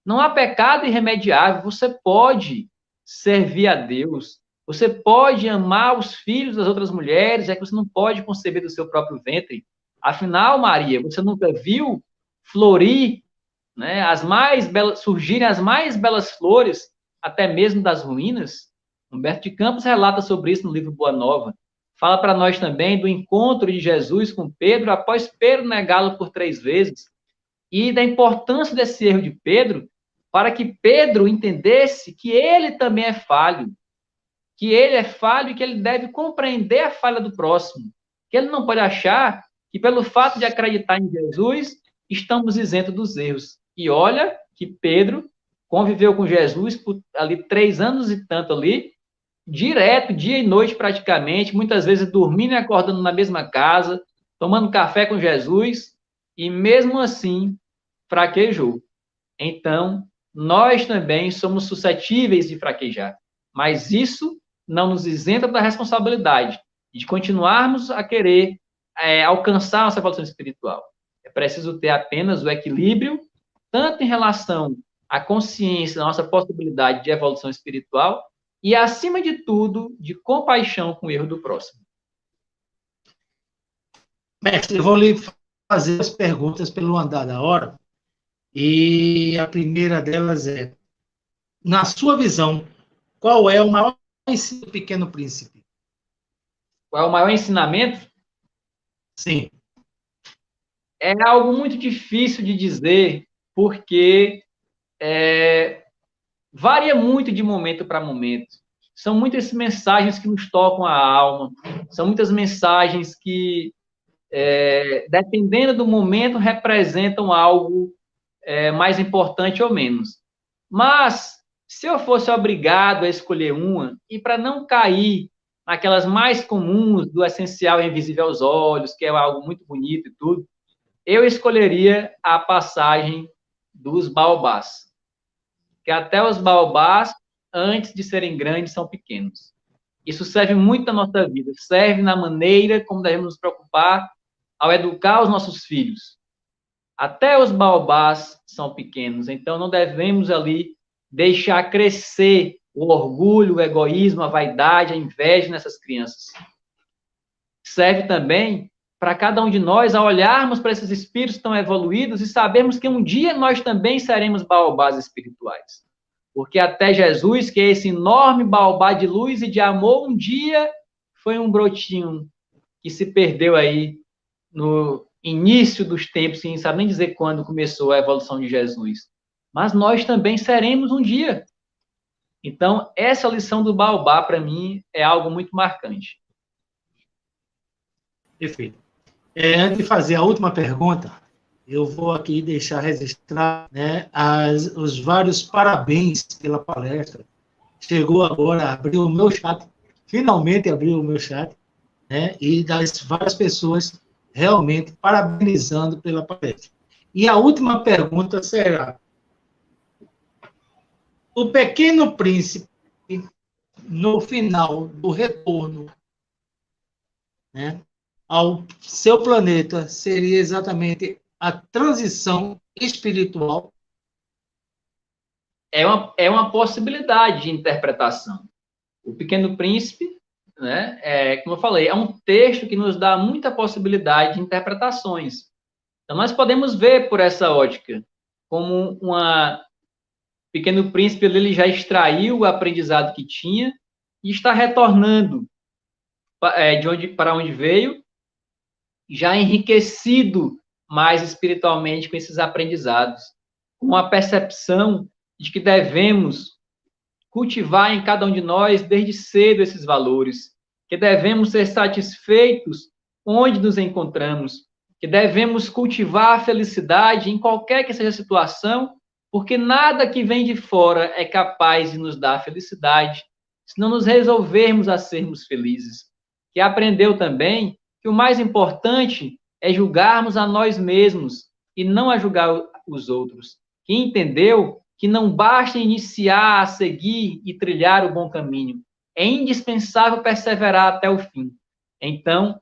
C: Não há pecado irremediável, você pode servir a Deus, você pode amar os filhos das outras mulheres, já que você não pode conceber do seu próprio ventre. Afinal, Maria, você nunca viu florir, né, surgirem as mais belas flores, até mesmo das ruínas? Humberto de Campos relata sobre isso no livro Boa Nova. Fala para nós também do encontro de Jesus com Pedro, após Pedro negá-lo por 3 vezes, e da importância desse erro de Pedro, para que Pedro entendesse que ele também é falho, que ele é falho e que ele deve compreender a falha do próximo, que ele não pode achar que pelo fato de acreditar em Jesus, estamos isentos dos erros. E olha que Pedro conviveu com Jesus por ali 3 anos e tanto ali, direto, dia e noite praticamente, muitas vezes dormindo e acordando na mesma casa, tomando café com Jesus, e mesmo assim fraquejou. Então, nós também somos suscetíveis de fraquejar, mas isso não nos isenta da responsabilidade de continuarmos a querer alcançar nossa evolução espiritual. É preciso ter apenas o equilíbrio, tanto em relação à consciência da nossa possibilidade de evolução espiritual e, acima de tudo, de compaixão com o erro do próximo.
D: Mestre, eu vou lhe fazer as perguntas pelo andar da hora, e a primeira delas é, na sua visão, qual é o maior ensino do Pequeno Príncipe?
C: Qual é o maior ensinamento?
D: Sim.
C: É algo muito difícil de dizer, porque varia muito de momento para momento. São muitas mensagens que nos tocam a alma, são muitas mensagens que, dependendo do momento, representam algo mais importante ou menos. Mas, se eu fosse obrigado a escolher uma, e para não cair naquelas mais comuns do essencial e invisível aos olhos, que é algo muito bonito e tudo, eu escolheria a passagem dos baobás. Que até os baobás, antes de serem grandes, são pequenos. Isso serve muito na nossa vida, serve na maneira como devemos nos preocupar ao educar os nossos filhos. Até os baobás são pequenos, então não devemos ali deixar crescer o orgulho, o egoísmo, a vaidade, a inveja nessas crianças. Serve também para cada um de nós a olharmos para esses espíritos tão evoluídos e sabermos que um dia nós também seremos baobás espirituais. Porque até Jesus, que é esse enorme baobá de luz e de amor, um dia foi um brotinho que se perdeu aí no início dos tempos, sem saber nem dizer quando começou a evolução de Jesus. Mas nós também seremos um dia. Então, essa lição do baobá, para mim, é algo muito marcante.
D: Perfeito. Antes de fazer a última pergunta, eu vou aqui deixar registrar, né, os vários parabéns pela palestra. Chegou agora, abriu o meu chat, finalmente abriu o meu chat, né, e das várias pessoas realmente parabenizando pela palestra. E a última pergunta será: o Pequeno Príncipe, no final do retorno, né, ao seu planeta, seria exatamente a transição espiritual?
C: É uma possibilidade de interpretação. O Pequeno Príncipe, né, como eu falei, é um texto que nos dá muita possibilidade de interpretações. Então, nós podemos ver por essa ótica, como Pequeno Príncipe, ele já extraiu o aprendizado que tinha e está retornando para onde veio, já enriquecido mais espiritualmente com esses aprendizados, com a percepção de que devemos cultivar em cada um de nós, desde cedo, esses valores, que devemos ser satisfeitos onde nos encontramos, que devemos cultivar a felicidade em qualquer que seja a situação, porque nada que vem de fora é capaz de nos dar felicidade, se não nos resolvermos a sermos felizes. Que aprendeu também que o mais importante é julgarmos a nós mesmos e não a julgar os outros. Que entendeu que não basta iniciar a seguir e trilhar o bom caminho. É indispensável perseverar até o fim. Então,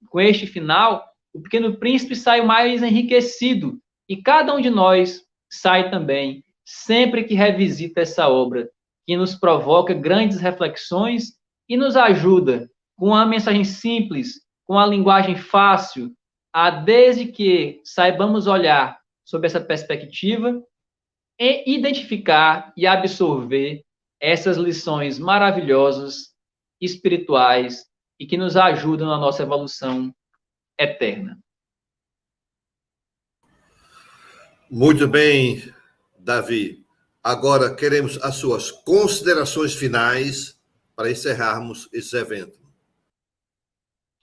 C: com este final, o Pequeno Príncipe sai mais enriquecido e cada um de nós sai também, sempre que revisita essa obra, que nos provoca grandes reflexões e nos ajuda, com uma mensagem simples, com a linguagem fácil, desde que saibamos olhar sob essa perspectiva, e identificar e absorver essas lições maravilhosas, espirituais, e que nos ajudam na nossa evolução eterna.
B: Muito bem, Davi. Agora queremos as suas considerações finais para encerrarmos esse evento.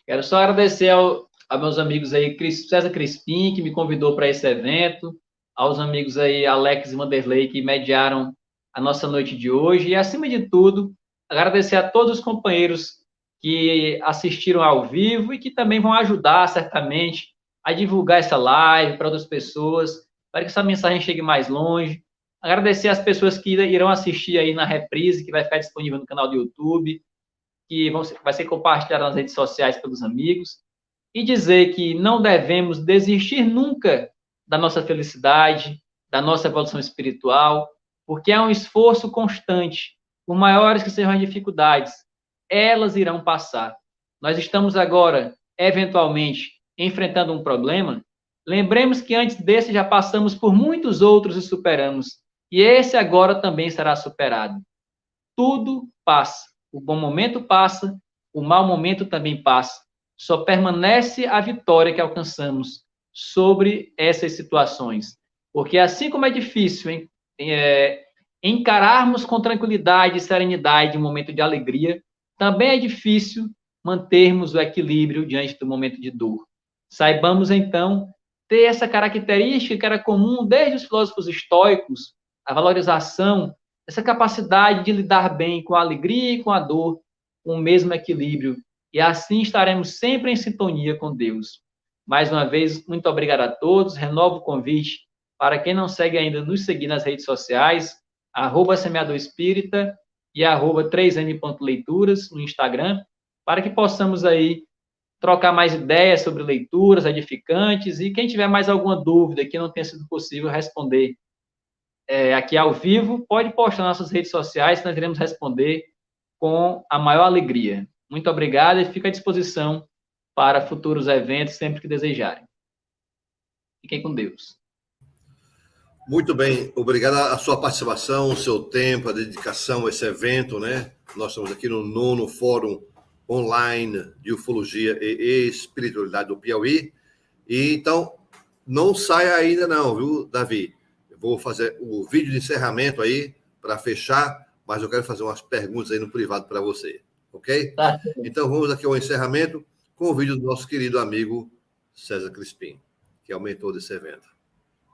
C: Quero só agradecer aos meus amigos aí, César Crispim, que me convidou para esse evento, aos amigos aí, Alex e Vanderlei, que mediaram a nossa noite de hoje, e, acima de tudo, agradecer a todos os companheiros que assistiram ao vivo e que também vão ajudar, certamente, a divulgar essa live para outras pessoas, para que essa mensagem chegue mais longe. Agradecer às pessoas que irão assistir aí na reprise, que vai ficar disponível no canal do YouTube, que vai ser compartilhada nas redes sociais pelos amigos, e dizer que não devemos desistir nunca da nossa felicidade, da nossa evolução espiritual, porque é um esforço constante. Por maiores que sejam as dificuldades, elas irão passar. Nós estamos agora, eventualmente, enfrentando um problema. Lembremos que antes desse já passamos por muitos outros e superamos. E esse agora também será superado. Tudo passa. O bom momento passa, o mau momento também passa. Só permanece a vitória que alcançamos sobre essas situações. Porque assim como é difícil encararmos com tranquilidade e serenidade um momento de alegria, também é difícil mantermos o equilíbrio diante do momento de dor. Saibamos, então, ter essa característica que era comum desde os filósofos estoicos, a valorização, essa capacidade de lidar bem com a alegria e com a dor, com o mesmo equilíbrio. E assim estaremos sempre em sintonia com Deus. Mais uma vez, muito obrigado a todos. Renovo o convite para quem não segue ainda, nos seguir nas redes sociais, @semeadorespírita e @3m.leituras no Instagram, para que possamos aí trocar mais ideias sobre leituras edificantes, e quem tiver mais alguma dúvida que não tenha sido possível responder aqui ao vivo, pode postar nas nossas redes sociais, que nós iremos responder com a maior alegria. Muito obrigado e fico à disposição para futuros eventos, sempre que desejarem. Fiquem com Deus.
B: Muito bem, obrigado a sua participação, o seu tempo, a dedicação a esse evento, né? Nós estamos aqui no 9º Fórum Online de Ufologia e Espiritualidade do Piauí. E então, não saia ainda não, viu, Davi? Eu vou fazer o vídeo de encerramento aí para fechar, mas eu quero fazer umas perguntas aí no privado para você, ok?
C: Tá.
B: Então, vamos aqui ao encerramento com o vídeo do nosso querido amigo César Crispim, que é o mentor desse evento.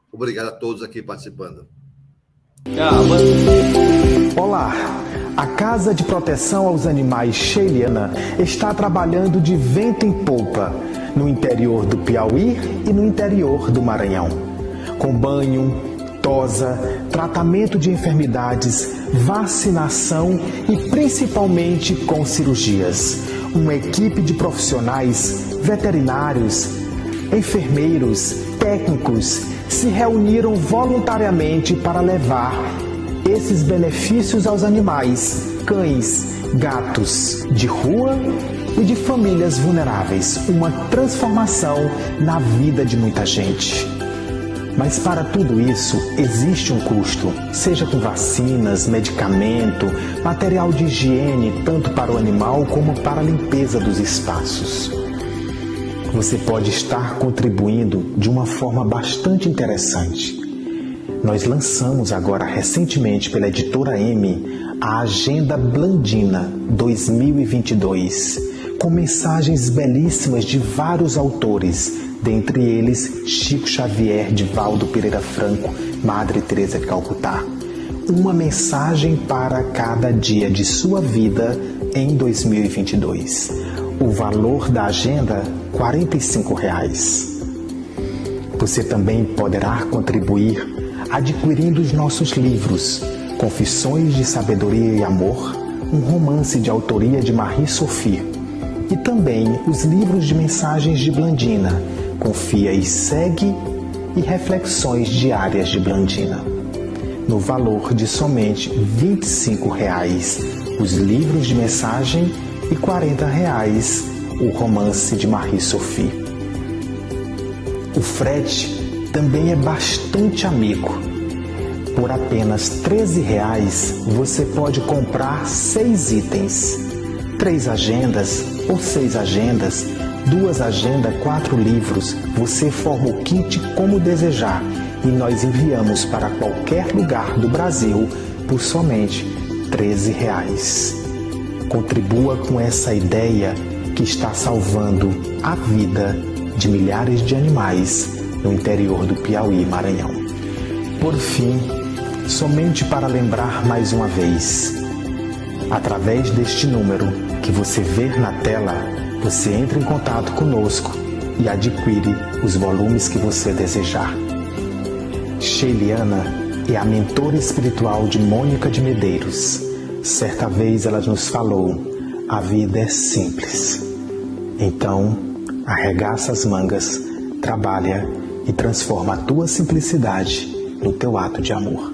B: Obrigado a todos aqui participando.
A: Olá! A Casa de Proteção aos Animais Sheiliana está trabalhando de vento em polpa no interior do Piauí e no interior do Maranhão. Com banho, tosa, tratamento de enfermidades, vacinação e principalmente com cirurgias. Uma equipe de profissionais, veterinários, enfermeiros, técnicos se reuniram voluntariamente para levar esses benefícios aos animais, cães, gatos de rua e de famílias vulneráveis. Uma transformação na vida de muita gente. Mas para tudo isso existe um custo, seja com vacinas, medicamento, material de higiene, tanto para o animal como para a limpeza dos espaços. Você pode estar contribuindo de uma forma bastante interessante. Nós lançamos agora recentemente pela Editora M a Agenda Blandina 2022, com mensagens belíssimas de vários autores, dentre eles Chico Xavier, Divaldo Pereira Franco, Madre Teresa de Calcutá. Uma mensagem para cada dia de sua vida em 2022. O valor da agenda, R$ 45. Você também poderá contribuir adquirindo os nossos livros Confissões de Sabedoria e Amor, um romance de autoria de Marie Sophie, e também os livros de mensagens de Blandina, Confia e Segue e Reflexões Diárias de Blandina. No valor de somente R$ 25 os livros de mensagem e R$ 40 o romance de Marie Sophie. O frete também é bastante amigo. Por apenas R$ 13 você pode comprar 6 itens, 3 agendas ou 6 agendas, 2 agendas, 4 livros. Você forma o kit como desejar e nós enviamos para qualquer lugar do Brasil por somente R$ 13. Contribua com essa ideia que está salvando a vida de milhares de animais no interior do Piauí e Maranhão. Por fim, somente para lembrar mais uma vez, através deste número que você vê na tela, você entra em contato conosco e adquire os volumes que você desejar. Sheiliana é a mentora espiritual de Mônica de Medeiros. Certa vez ela nos falou: a vida é simples. Então, arregaça as mangas, trabalha e transforma a tua simplicidade no teu ato de amor.